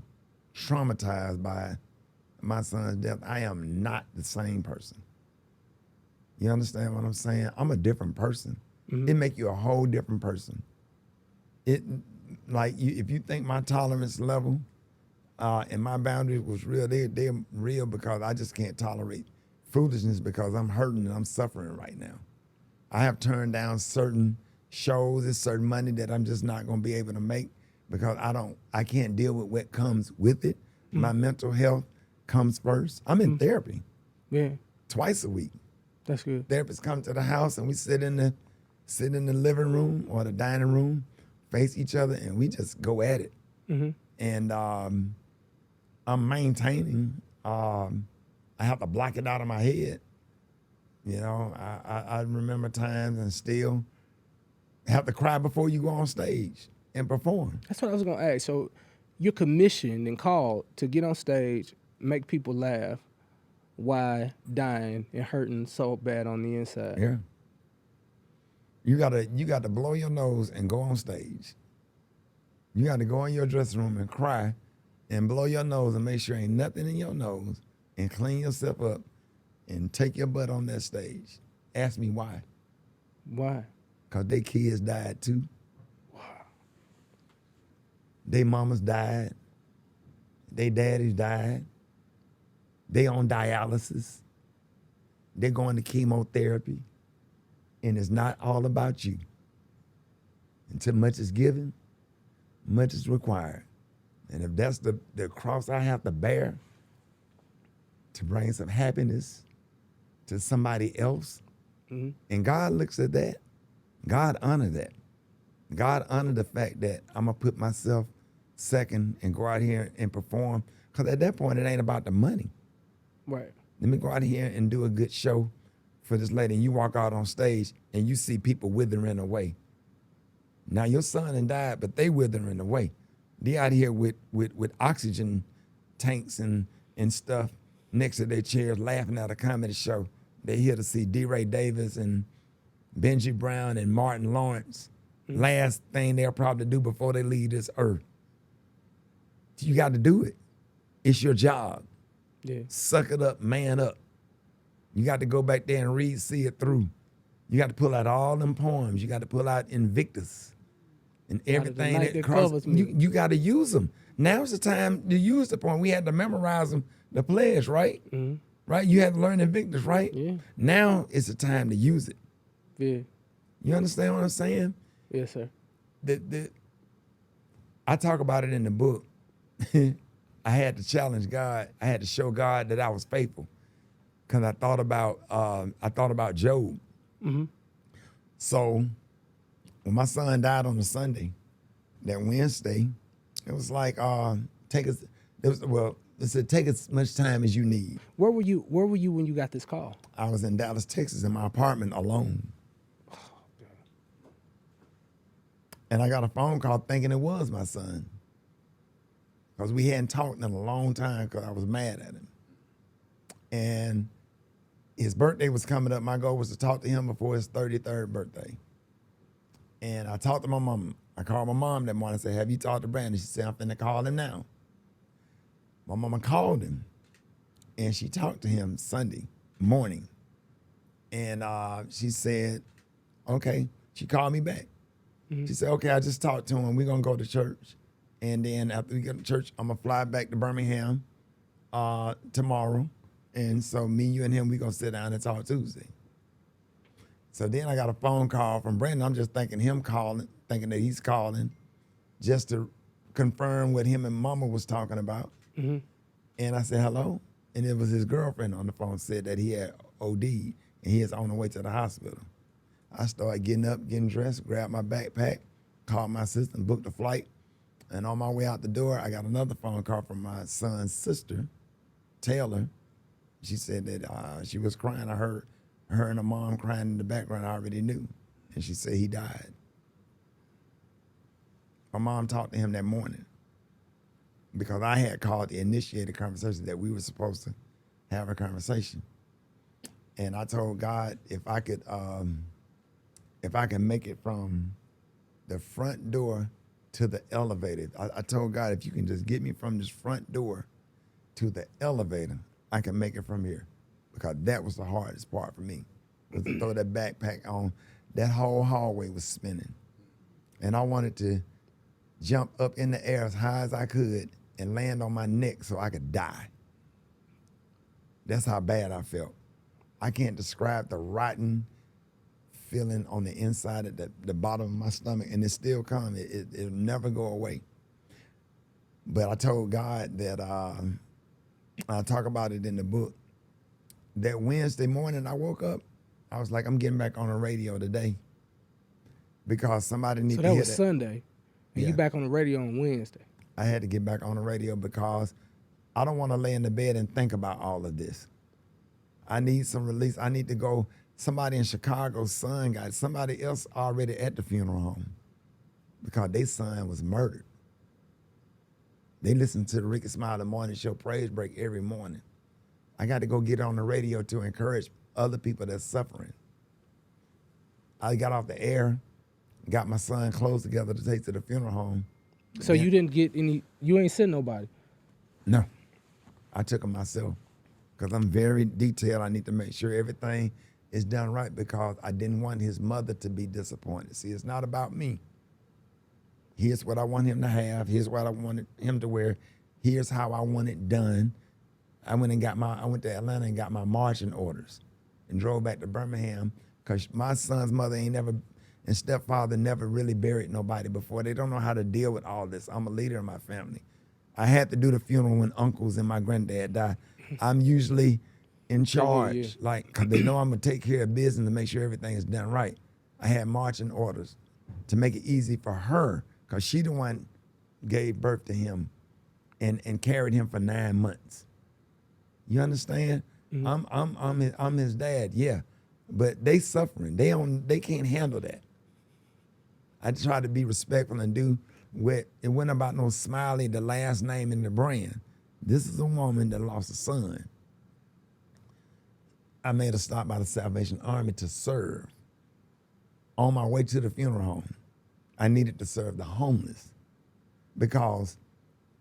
traumatized by my son's death. I am not the same person. You understand what I'm saying? I'm a different person. It make you a whole different person. It like if you think my tolerance level and my boundaries was real, they're real because I just can't tolerate foolishness because I'm hurting and I'm suffering right now. I have turned down certain shows and certain money that I'm just not gonna be able to make because I can't deal with what comes with it. My mental health comes first. I'm in therapy. Yeah. Twice a week. That's good. Therapists come to the house and we sit in the living room or the dining room, face each other, and we just go at it. And I'm maintaining. I have to block it out of my head. You know, I remember times and still have to cry before you go on stage and perform. That's what I was gonna ask. So you're commissioned and called to get on stage, make people laugh, while dying and hurting so bad on the inside. Yeah. You gotta blow your nose and go on stage. You gotta go in your dressing room and cry and blow your nose and make sure ain't nothing in your nose and clean yourself up and take your butt on that stage. Ask me why. Why? Because their kids died too. Wow. Their mamas died. Their daddies died. They on dialysis. They're going to chemotherapy. And it's not all about you. Until much is given, much is required. And if that's the cross I have to bear to bring some happiness to somebody else, and God looks at that, God honor that. God honor the fact that I'm gonna put myself second and go out here and perform. Because at that point, it ain't about the money. Right. Let me go out here and do a good show for this lady. And you walk out on stage and you see people withering away. Now your son and died, but they withering away. They out here with oxygen tanks and stuff next to their chairs laughing at a comedy show. They here to see D. Ray Davis and Benji Brown and Martin Lawrence. Last thing they'll probably do before they leave this earth. You got to do it. It's your job. Yeah. Suck it up, man up. You got to go back there and read, see it through. You got to pull out all them poems. You got to pull out Invictus and everything that covers me. You got to use them. Now's the time to use the poem. We had to memorize them, the pledge, right? Mm-hmm. Right? You had to learn Invictus, right? Yeah. Now it's the time to use it. Yeah. You understand what I'm saying? Yes, sir. I talk about it in the book. I had to challenge God. I had to show God that I was faithful, because I thought about Job. Mm-hmm. So when my son died on a Sunday, that Wednesday, it was like take as much time as you need. Where were you when you got this call? I was in Dallas, Texas, in my apartment alone. And I got a phone call thinking it was my son, because we hadn't talked in a long time because I was mad at him. And his birthday was coming up. My goal was to talk to him before his 33rd birthday. And I talked to my mom. I called my mom that morning and said, have you talked to Brandon? She said, I'm finna call him now. My mama called him, and she talked to him Sunday morning. And she said, okay. She called me back. Mm-hmm. She said, okay, I just talked to him. We're going to go to church. And then after we get to church, I'm going to fly back to Birmingham tomorrow. And so me, you, and him, we're going to sit down and talk Tuesday. So then I got a phone call from Brandon. I'm just thinking that he's calling just to confirm what him and Mama was talking about. Mm-hmm. And I said, hello? And it was his girlfriend on the phone, said that he had OD'd and he is on the way to the hospital. I started getting up, getting dressed, grabbed my backpack, called my sister, and booked a flight. And on my way out the door, I got another phone call from my son's sister, Taylor. She said that she was crying. I heard her and her mom crying in the background. I already knew. And she said he died. My mom talked to him that morning because I had called to initiate a conversation that we were supposed to have a conversation. And I told God if I could make it from the front door to the elevator. I told God, if you can just get me from this front door to the elevator, I can make it from here. Because that was the hardest part for me, was to throw that backpack on. That whole hallway was spinning. And I wanted to jump up in the air as high as I could and land on my neck so I could die. That's how bad I felt. I can't describe the rotten feeling on the inside at the bottom of my stomach, and it still comes. It'll never go away. But I told God that, I talk about it in the book, that Wednesday morning I woke up, I was like, I'm getting back on the radio today because somebody needs to hear that. So that was Sunday, and you back on the radio on Wednesday. I had to get back on the radio because I don't want to lay in the bed and think about all of this. I need some release. I need to go. Somebody in Chicago's son got somebody else already at the funeral home because their son was murdered. They listen to the Ricky Smiley morning show praise break every morning. I got to go get on the radio to encourage other people that's suffering. I got off the air, got my son clothes together to take to the funeral home. So you didn't get any, you ain't sent nobody? No, I took them myself because I'm very detailed. I need to make sure everything is done right because I didn't want his mother to be disappointed. See, it's not about me. Here's what I want him to have. Here's what I wanted him to wear. Here's how I want it done. I went to Atlanta and got my marching orders and drove back to Birmingham because my son's mother and stepfather never really buried nobody before. They don't know how to deal with all this. I'm a leader in my family. I had to do the funeral when uncles and my granddad died. I'm usually in charge, because they know I'm gonna take care of business and make sure everything is done right. I had marching orders to make it easy for her, because she the one gave birth to him and carried him for 9 months. You understand? Mm-hmm. I'm his dad, yeah. But they suffering. They can't handle that. I try to be respectful and do what it wasn't about no Smiley, the last name in the brand. This is a woman that lost a son. I made a stop by the Salvation Army to serve. On my way to the funeral home, I needed to serve the homeless because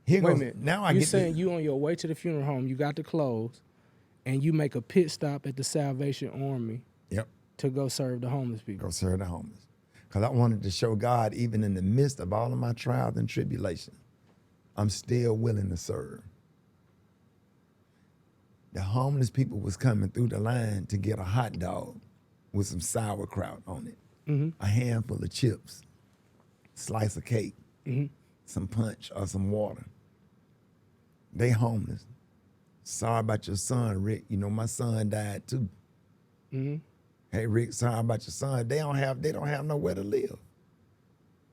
Here Wait a goes. minute. Now I You're get saying you on your way to the funeral home, you got the clothes, and you make a pit stop at the Salvation Army Yep. to go serve the homeless people. Go serve the homeless. Because I wanted to show God, even in the midst of all of my trials and tribulations, I'm still willing to serve. The homeless people was coming through the line to get a hot dog with some sauerkraut on it, a handful of chips, slice of cake, some punch or some water. They homeless. Sorry about your son, Rick. You know my son died too. Hey Rick, sorry about your son. They don't have nowhere to live.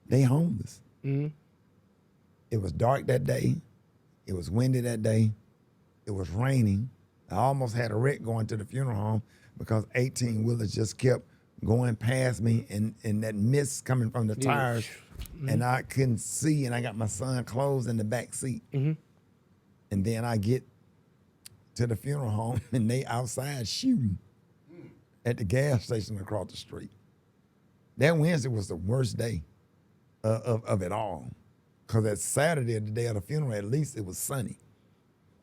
They homeless. It was dark that day. It was windy that day. It was raining. I almost had a wreck going to the funeral home because 18 wheelers just kept going past me and that mist coming from the tires, and I couldn't see, and I got my son clothes in the back seat. And then I get to the funeral home and they outside shooting at the gas station across the street. That Wednesday was the worst day of it all. Because that Saturday, the day of the funeral, at least it was sunny.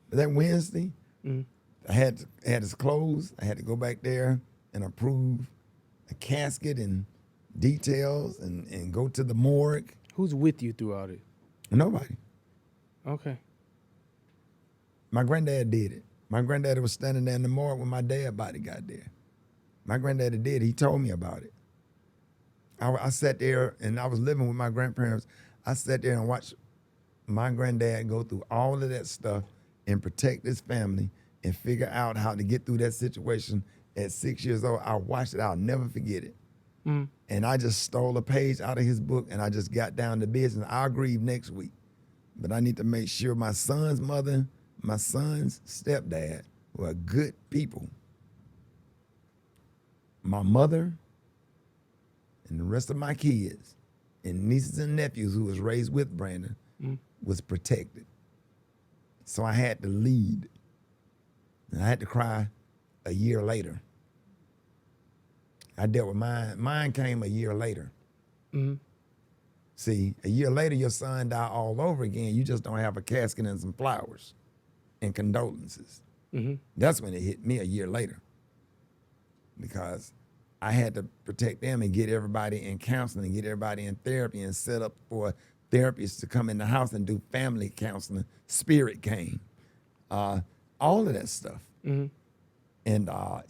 But that Wednesday, I had his clothes. I had to go back there and approve a casket and details and go to the morgue. Who's with you throughout it? Nobody. Okay. My granddad did it. My granddaddy was standing there in the morgue when my dad body got there. My granddaddy did. He told me about it. I sat there, and I was living with my grandparents. I sat there and watched my granddad go through all of that stuff and protect his family and figure out how to get through that situation at 6 years old. I watched it. I'll never forget it. And I just stole a page out of his book, and I just got down to business. I'll grieve next week. But I need to make sure my son's mother, my son's stepdad were good people. My mother and the rest of my kids and nieces and nephews who was raised with Brandon was protected. So I had to lead. And I had to cry a year later. I dealt with mine. Mine came a year later. See, a year later, your son died all over again. You just don't have a casket and some flowers and condolences. That's when it hit me a year later. Because I had to protect them and get everybody in counseling, get everybody in therapy, and set up for therapists to come in the house and do family counseling. Spirit came. All of that stuff. And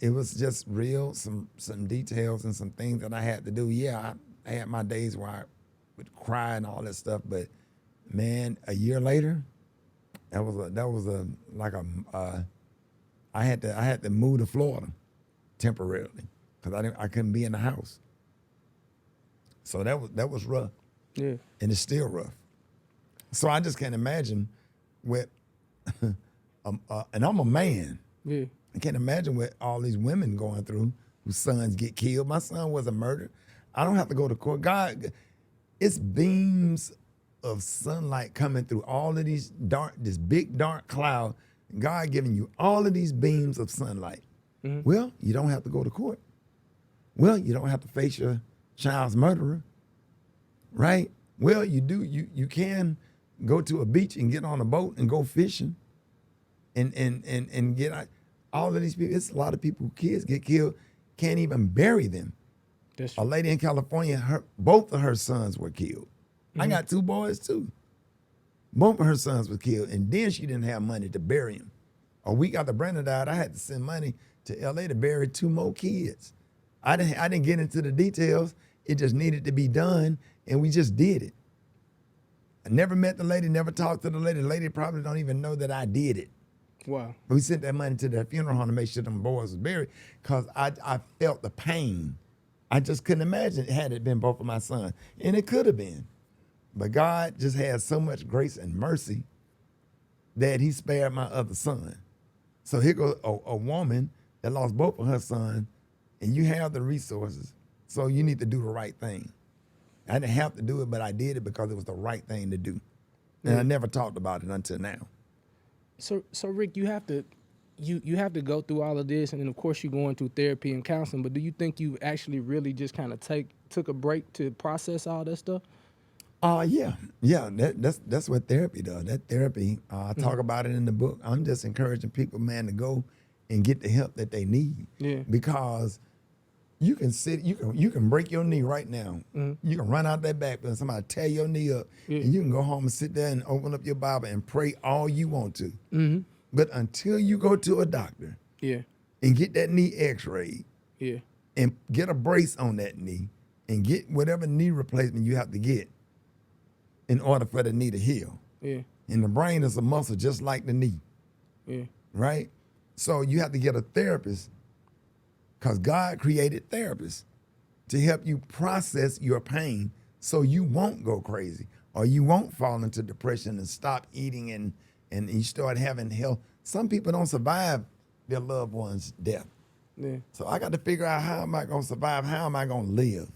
it was just real, some details and some things that I had to do. Yeah, I had my days where I would cry and all that stuff, but man, a year later, I had to move to Florida temporarily because I couldn't be in the house. So that was rough. Yeah. And it's still rough. So I just can't imagine what, and I'm a man. Yeah. I can't imagine what all these women going through whose sons get killed. My son wasn't murdered. I don't have to go to court. God, it's beams of sunlight coming through all of this big dark cloud. God giving you all of these beams of sunlight. Well, you don't have to go to court. Well, you don't have to face your child's murderer, right? Well, you do. You can go to a beach and get on a boat and go fishing, and get out. All of these people. It's a lot of people. Kids get killed, can't even bury them. A lady in California, both of her sons were killed. I got 2 boys too. Both of her sons were killed, and then she didn't have money to bury them. A week after Brandon died, I had to send money to LA to bury 2 more kids. I didn't get into the details. It just needed to be done, and we just did it. I never met the lady, never talked to the lady. The lady probably don't even know that I did it. Wow. We sent that money to the funeral home to make sure them boys was buried because I felt the pain. I just couldn't imagine had it been both of my sons. And it could have been. But God just had so much grace and mercy that he spared my other son. So here goes a woman that lost both of her sons, and you have the resources, so you need to do the right thing. I didn't have to do it, but I did it because it was the right thing to do. And I never talked about it until now. So Rick, you have to go through all of this, and then of course you're going through therapy and counseling. But do you think you actually really just kind of took a break to process all that stuff? Yeah. That's what therapy does. That therapy, I talk about it in the book. I'm just encouraging people, man, to go and get the help that they need. Yeah. Because you can break your knee right now. You can run out that back and somebody tear your knee up, and you can go home and sit there and open up your Bible and pray all you want to. But until you go to a doctor, and get that knee X-rayed, and get a brace on that knee, and get whatever knee replacement you have to get in order for the knee to heal. And the brain is a muscle just like the knee. Right? So you have to get a therapist, because God created therapists to help you process your pain so you won't go crazy or you won't fall into depression and stop eating and you start having health. Some people don't survive their loved one's death. So I got to figure out, how am I going to survive? How am I going to live?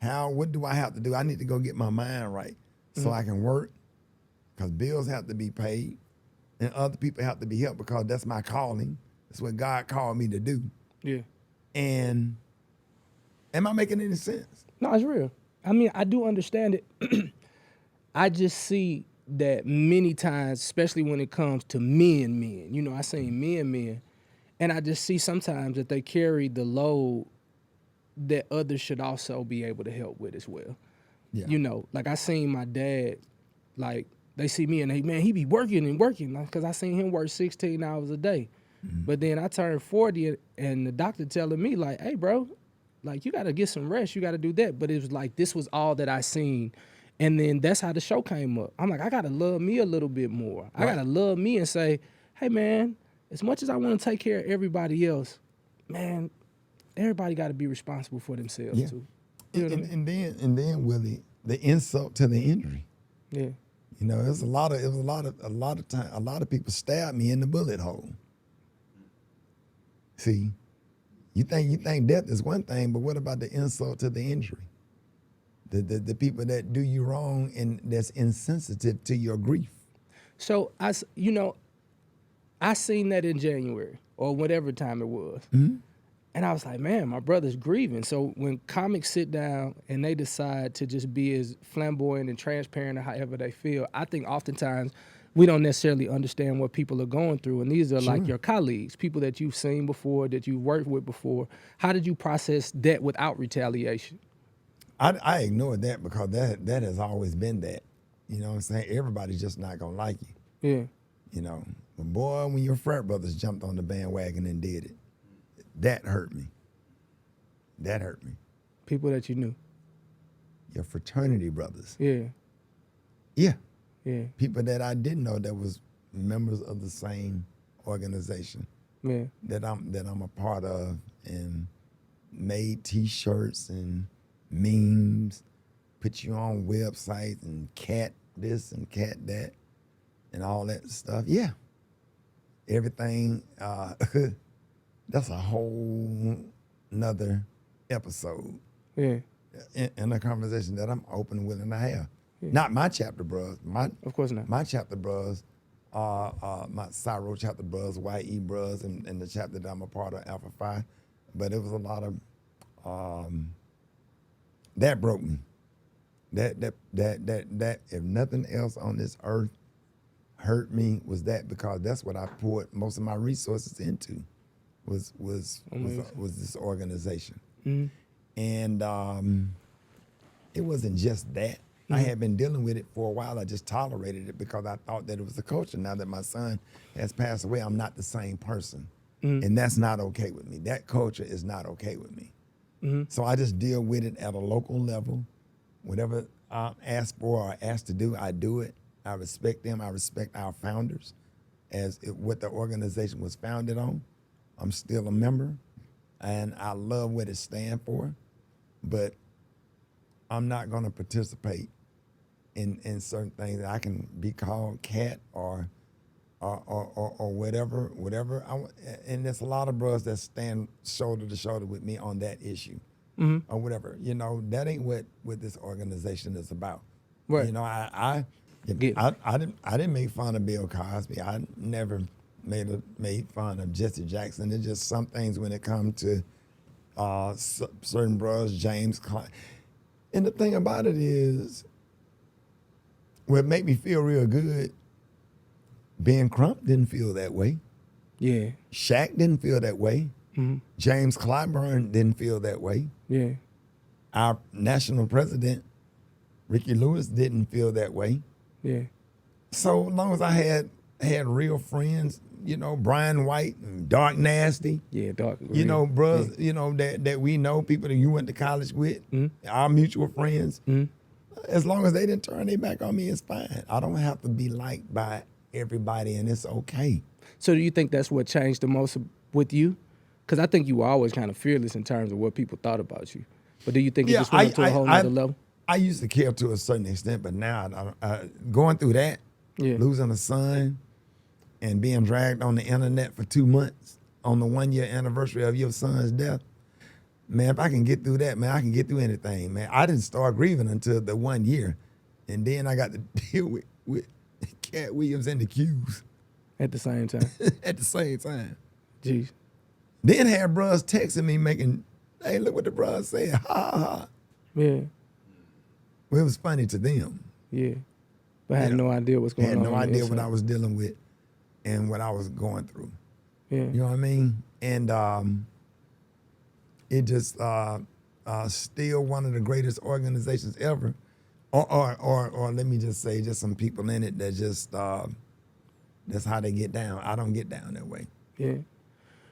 What do I have to do? I need to go get my mind right so I can work, because bills have to be paid and other people have to be helped, because that's my calling. That's what God called me to do. And am I making any sense? No, it's real. I mean, I do understand it. I just see that many times, especially when it comes to men, you know, I say men, and I just see sometimes that they carry the load that others should also be able to help with as well. You know, like I seen my dad, like they see me and they, man, he be working, because I seen him work 16 hours a day. But then I turned 40 and the doctor telling me like, hey, bro, like you got to get some rest. You got to do that. But it was like, this was all that I seen. And then that's how the show came up. I'm like, I got to love me a little bit more. I got to love me and say, hey, man, as much as I want to take care of everybody else, man, everybody got to be responsible for themselves too. You know what I mean? And then Willie, the insult to the injury. You know, it was a lot of time. A lot of people stabbed me in the bullet hole. See, you think death is one thing, but what about the insult to the injury? The people that do you wrong and that's insensitive to your grief. So I seen that in January or whatever time it was. And I was like, man, my brother's grieving. So when comics sit down and they decide to just be as flamboyant and transparent or however they feel, I think oftentimes we don't necessarily understand what people are going through. And these are like your colleagues, people that you've seen before, that you've worked with before. How did you process that without retaliation? I ignored that, because that has always been that. You know what I'm saying? Everybody's just not going to like you. You know, but boy, when your frat brothers jumped on the bandwagon and did it, that hurt me. That hurt me. People that you knew. Your fraternity brothers. Yeah. People that I didn't know that was members of the same organization that I'm a part of, and made T-shirts and memes, put you on websites and cat this and cat that and all that stuff. Everything. That's a whole nother episode. In a conversation that I'm open and willing to have. Not my chapter bros. Of course not. My chapter bros, my Cyro chapter bros, YE bros, and the chapter that I'm a part of, Alpha Phi. But it was a lot of that broke me. That if nothing else on this earth hurt me, was that, because that's what I poured most of my resources into. Was this organization. And it wasn't just that. I had been dealing with it for a while. I just tolerated it because I thought that it was the culture. Now that my son has passed away, I'm not the same person. And that's not okay with me. That culture is not okay with me. So I just deal with it at a local level. Whatever I'm asked for or asked to do, I do it. I respect them. I respect our founders what the organization was founded on. I'm still a member, and I love what it stands for, but I'm not going to participate in certain things that I can be called cat or whatever. And there's a lot of brothers that stand shoulder to shoulder with me on that issue or whatever. You know, that ain't what this organization is about. Right. You know, I didn't make fun of Bill Cosby. I never made fun of Jesse Jackson. There's just some things when it comes to certain brothers, James Klein. And the thing about it is, what made me feel real good, Ben Crump didn't feel that way. Yeah. Shaq didn't feel that way. Mm-hmm. James Clyburn didn't feel that way. Yeah. Our national president, Ricky Lewis, didn't feel that way. Yeah. So long as I had real friends, you know, Brian White and Dark Nasty. Yeah, Dark. You know, bros, you know, that we know, people that you went to college with, our mutual friends. As long as they didn't turn their back on me, it's fine. I don't have to be liked by everybody, and it's okay. So do you think that's what changed the most with you? Because I think you were always kind of fearless in terms of what people thought about you. But do you think it just went up to a whole nother level? I used to care to a certain extent, but now going through that, losing a son and being dragged on the internet for 2 months on the 1-year anniversary of your son's death, man, if I can get through that, man, I can get through anything, man. I didn't start grieving until the 1 year. And then I got to deal with Cat Williams and the Q's. At the same time? At the same time. Jeez. Then had bros texting me making, hey, look what the bros said, ha, ha, ha. Yeah. Well, it was funny to them. Yeah. But I had no idea what's going on. Had no idea what I was dealing with and what I was going through. Yeah. You know what I mean? And it just still one of the greatest organizations ever. Or let me just say, just some people in it that just that's how they get down. I don't get down that way. Yeah.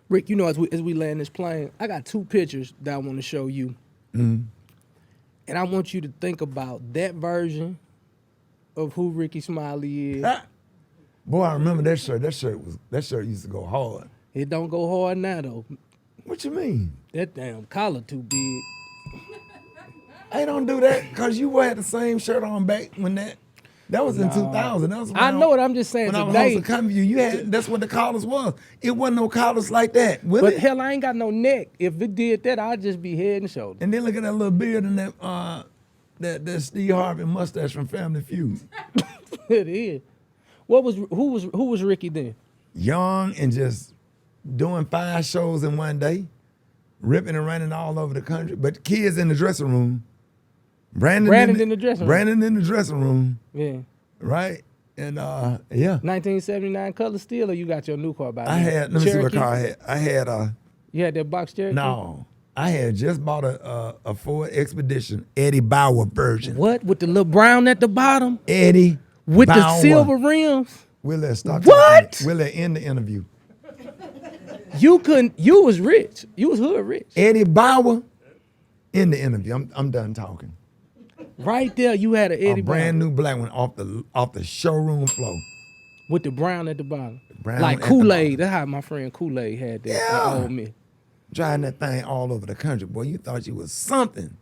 Rick, you know, as we land this plane, I got 2 pictures that I want to show you. Mm-hmm. And I want you to think about that version of who Ricky Smiley is. Boy, I remember that shirt. That shirt used to go hard. It don't go hard now, though. What you mean? That damn collar too big. Hey, don't do that, because you had the same shirt on back when that was in 2000. That was I know what I'm just saying when today. I was hosting Comedy, you had, that's what the collars was. It wasn't no collars like that, But hell, I ain't got no neck. If it did that, I'd just be head and shoulders. And then look at that little beard and that Steve Harvey mustache from Family Feud. It is. Who was Ricky then? Young and just doing 5 shows in one day, ripping and running all over the country. But kids in the dressing room. Brandon in the dressing room. Brandon in the dressing room. Yeah. Right? And yeah. 1979 color steel, or you got your new car by now? I had, let me see what car I had. I had You had that box Cherokee? No. I had just bought a Ford Expedition, Eddie Bauer version. What? With the little brown at the bottom? Eddie With Bauer. the silver rims? Willie, stop what? talking. Willie, end the interview. You was rich. You was hood rich. Eddie Bauer, in the interview. I'm done talking. Right there, you had an Eddie Bauer. A brand new black one off the showroom floor. With the brown at the bottom. Brown like at Kool-Aid. That's how my friend Kool-Aid had that. Yeah. Old me. Driving that thing all over the country. Boy, you thought you was something.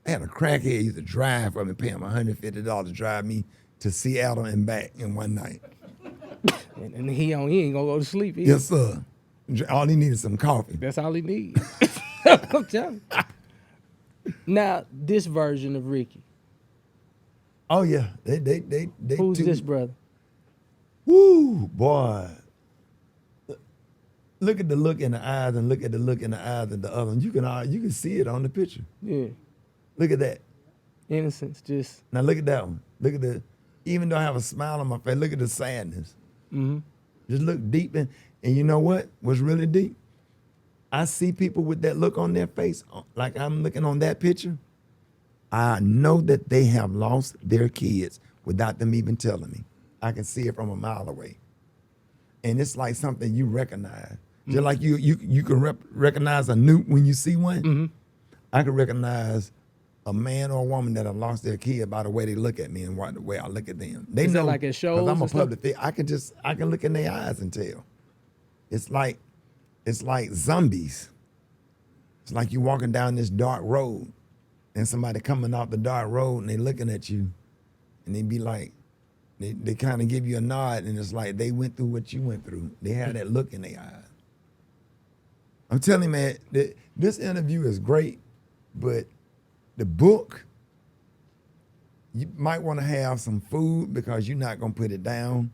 I had a crackhead used to drive for me, pay him $150 to drive me to Seattle and back in one night. And he ain't gonna go to sleep either. Yes, sir. All he needed some coffee. That's all he needs. I'm telling you. Now, this version of Ricky. Oh yeah, they. Who's this brother? Woo, boy. Look at the look in the eyes and look at the look in the eyes of the other one. You can see it on the picture. Yeah. Look at that. Innocence, just. Now look at that one. Look at even though I have a smile on my face, look at the sadness. Mm-hmm. Just look deep in, and you know what? What's really deep? I see people with that look on their face, like I'm looking on that picture. I know that they have lost their kids without them even telling me. I can see it from a mile away. And it's like something you recognize. Mm-hmm. Just like you can recognize a newt when you see one. Mm-hmm. I can recognize a man or a woman that have lost their kid by the way they look at me and the way I look at them. They know, that like at shows? I'm a public thing. I can look in their eyes and tell. It's like zombies. It's like you walking down this dark road and somebody coming off the dark road and they looking at you and they be like, they kind of give you a nod and it's like they went through what you went through. They had that look in their eyes. I'm telling you, man, this interview is great, but the book, you might want to have some food because you're not going to put it down.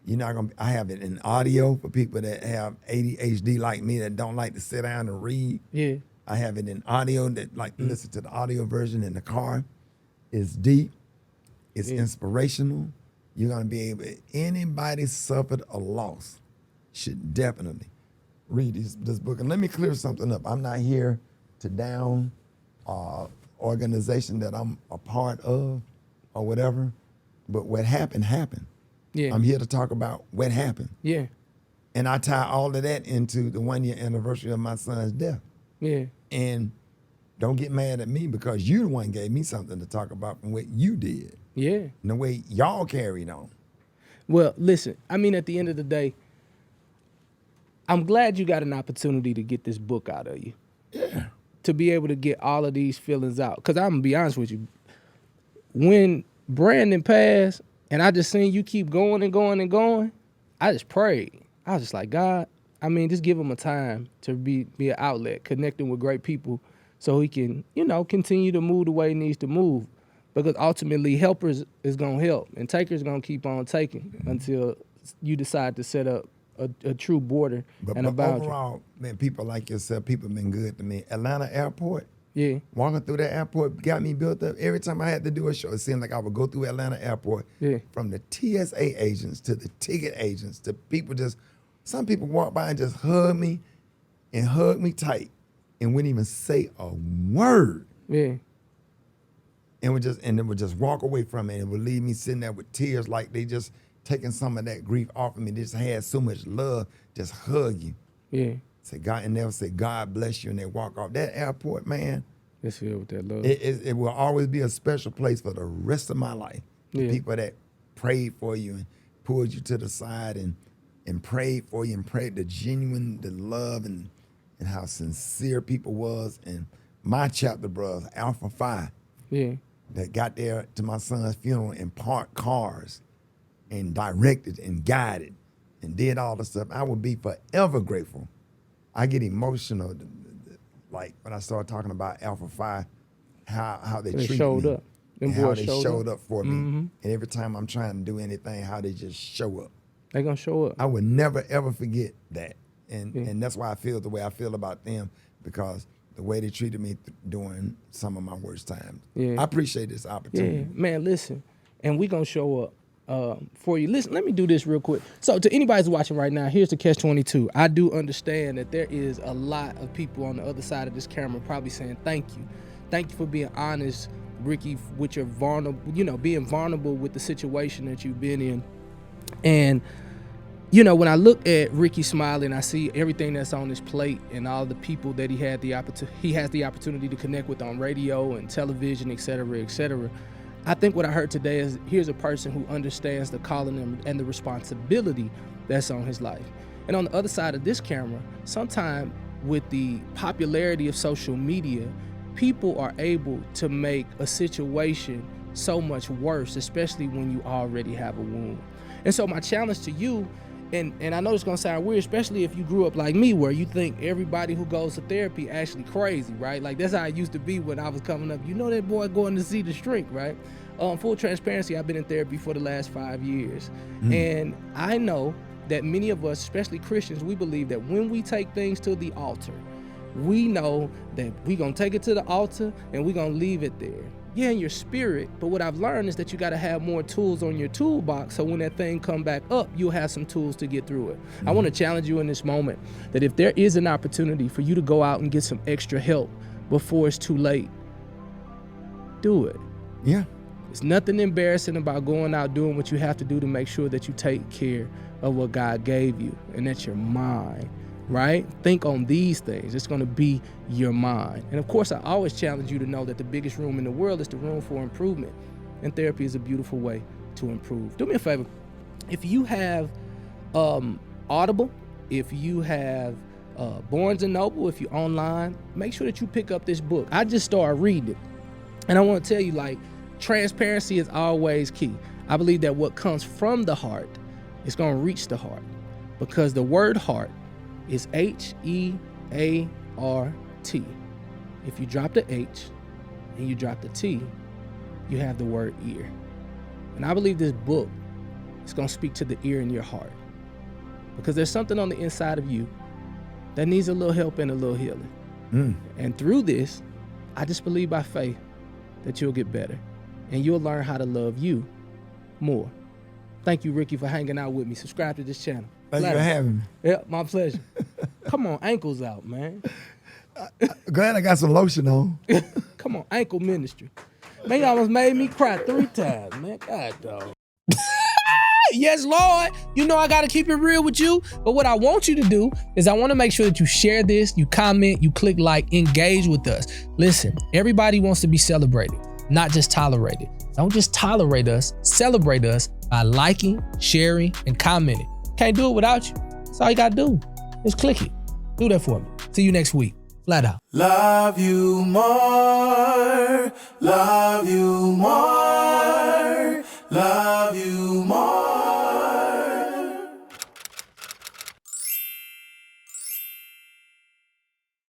You're not going to, I have it in audio for people that have ADHD like me that don't like to sit down and read. Yeah. I have it in audio that like to listen to the audio version in the car. It's deep. It's inspirational. You're gonna be able. Anybody suffered a loss should definitely read this book. And let me clear something up. I'm not here to down organization that I'm a part of or whatever. But what happened happened. Yeah. I'm here to talk about what happened. Yeah. And I tie all of that into the 1 year anniversary of my son's death. Yeah. And don't get mad at me because you the one gave me something to talk about from what you did. Yeah. And the way y'all carried on. Well, listen, I mean, at the end of the day, I'm glad you got an opportunity to get this book out of you. Yeah. To be able to get all of these feelings out. Because I'm going to be honest with you. When Brandon passed and I just seen you keep going and going and going, I just prayed. I was just like, God, I mean, just give him a time to be an outlet, connecting with great people so he can, continue to move the way he needs to move. Because ultimately, helpers is going to help and takers going to keep on taking until you decide to set up a true border and a boundary. Overall, man, people like yourself, people been good to me. Atlanta Airport, yeah, walking through that airport got me built up. Every time I had to do a show, it seemed like I would go through Atlanta Airport, from the TSA agents to the ticket agents to people some people walk by and just hug me tight and wouldn't even say a word. Yeah. And would just walk away from it and would leave me sitting there with tears like they just taking some of that grief off of me. They just had so much love, just hug you. Yeah. Say God and never say God bless you and they walk off. That airport, man. It's filled with that love. It will always be a special place for the rest of my life. The Yeah. people that prayed for you and pulled you to the side and prayed for you and prayed the love and how sincere people was. And my chapter brothers, Alpha Phi, that got there to my son's funeral and parked cars and directed and guided and did all the stuff. I would be forever grateful. I get emotional, like when I start talking about Alpha Phi, how they treated showed me, up. Them and how boys they showed showed up for me. Mm-hmm. And every time I'm trying to do anything, how they just show up. They gonna show up. I would never ever forget that, and that's why I feel the way I feel about them, because the way they treated me during some of my worst times. Yeah. I appreciate this opportunity. Yeah, man, listen, and we gonna show up for you. Listen, let me do this real quick. So to anybody who's watching right now, here's the catch-22. I do understand that there is a lot of people on the other side of this camera probably saying thank you. Thank you for being honest, Ricky, with your vulnerable, being vulnerable with the situation that you've been in. And when I look at Ricky Smiley and I see everything that's on his plate and all the people that he has the opportunity to connect with on radio and television, et cetera, I think what I heard today is here's a person who understands the calling and the responsibility that's on his life. And on the other side of this camera, sometimes with the popularity of social media, people are able to make a situation so much worse, especially when you already have a wound. And so my challenge to you, and I know it's gonna sound weird, especially if you grew up like me, where you think everybody who goes to therapy actually crazy, right? Like that's how it used to be when I was coming up. That boy going to see the shrink, right? Full transparency, I've been in therapy for the last 5 years. And I know that many of us, especially Christians, we believe that when we take things to the altar, we know that we're gonna take it to the altar and we're gonna leave it there. Yeah, in your spirit, but what I've learned is that you gotta have more tools on your toolbox so when that thing come back up, you'll have some tools to get through it. I wanna challenge you in this moment that if there is an opportunity for you to go out and get some extra help before it's too late, do it. Yeah. There's nothing embarrassing about going out doing what you have to do to make sure that you take care of what God gave you, and that's your mind. Right? Think on these things. It's going to be your mind. And of course, I always challenge you to know that the biggest room in the world is the room for improvement. And therapy is a beautiful way to improve. Do me a favor. If you have Audible, if you have Barnes & Noble, if you're online, make sure that you pick up this book. I just started reading it. And I want to tell you, transparency is always key. I believe that what comes from the heart is going to reach the heart, because the word heart is Heart. If you drop the H and you drop the T, you have the word ear. And I believe this book is going to speak to the ear in your heart, because there's something on the inside of you that needs a little help and a little healing. And through this, I just believe by faith that you'll get better and you'll learn how to love you more. Thank you, Ricky, for hanging out with me. Subscribe to this channel. Thank you for having me. Yeah, my pleasure. Come on, ankles out, man. Glad I got some lotion on. Come on, ankle ministry. Man, you almost made me cry 3 times, man. God, dog. Yes, Lord. You know I got to keep it real with you. But what I want you to do is I want to make sure that you share this, you comment, you click like, engage with us. Listen, everybody wants to be celebrated, not just tolerated. Don't just tolerate us, celebrate us by liking, sharing, and commenting. Can't do it without you. That's all you got to do. Just click it. Do that for me. See you next week. Flat out. Love you more, love you more, love you more.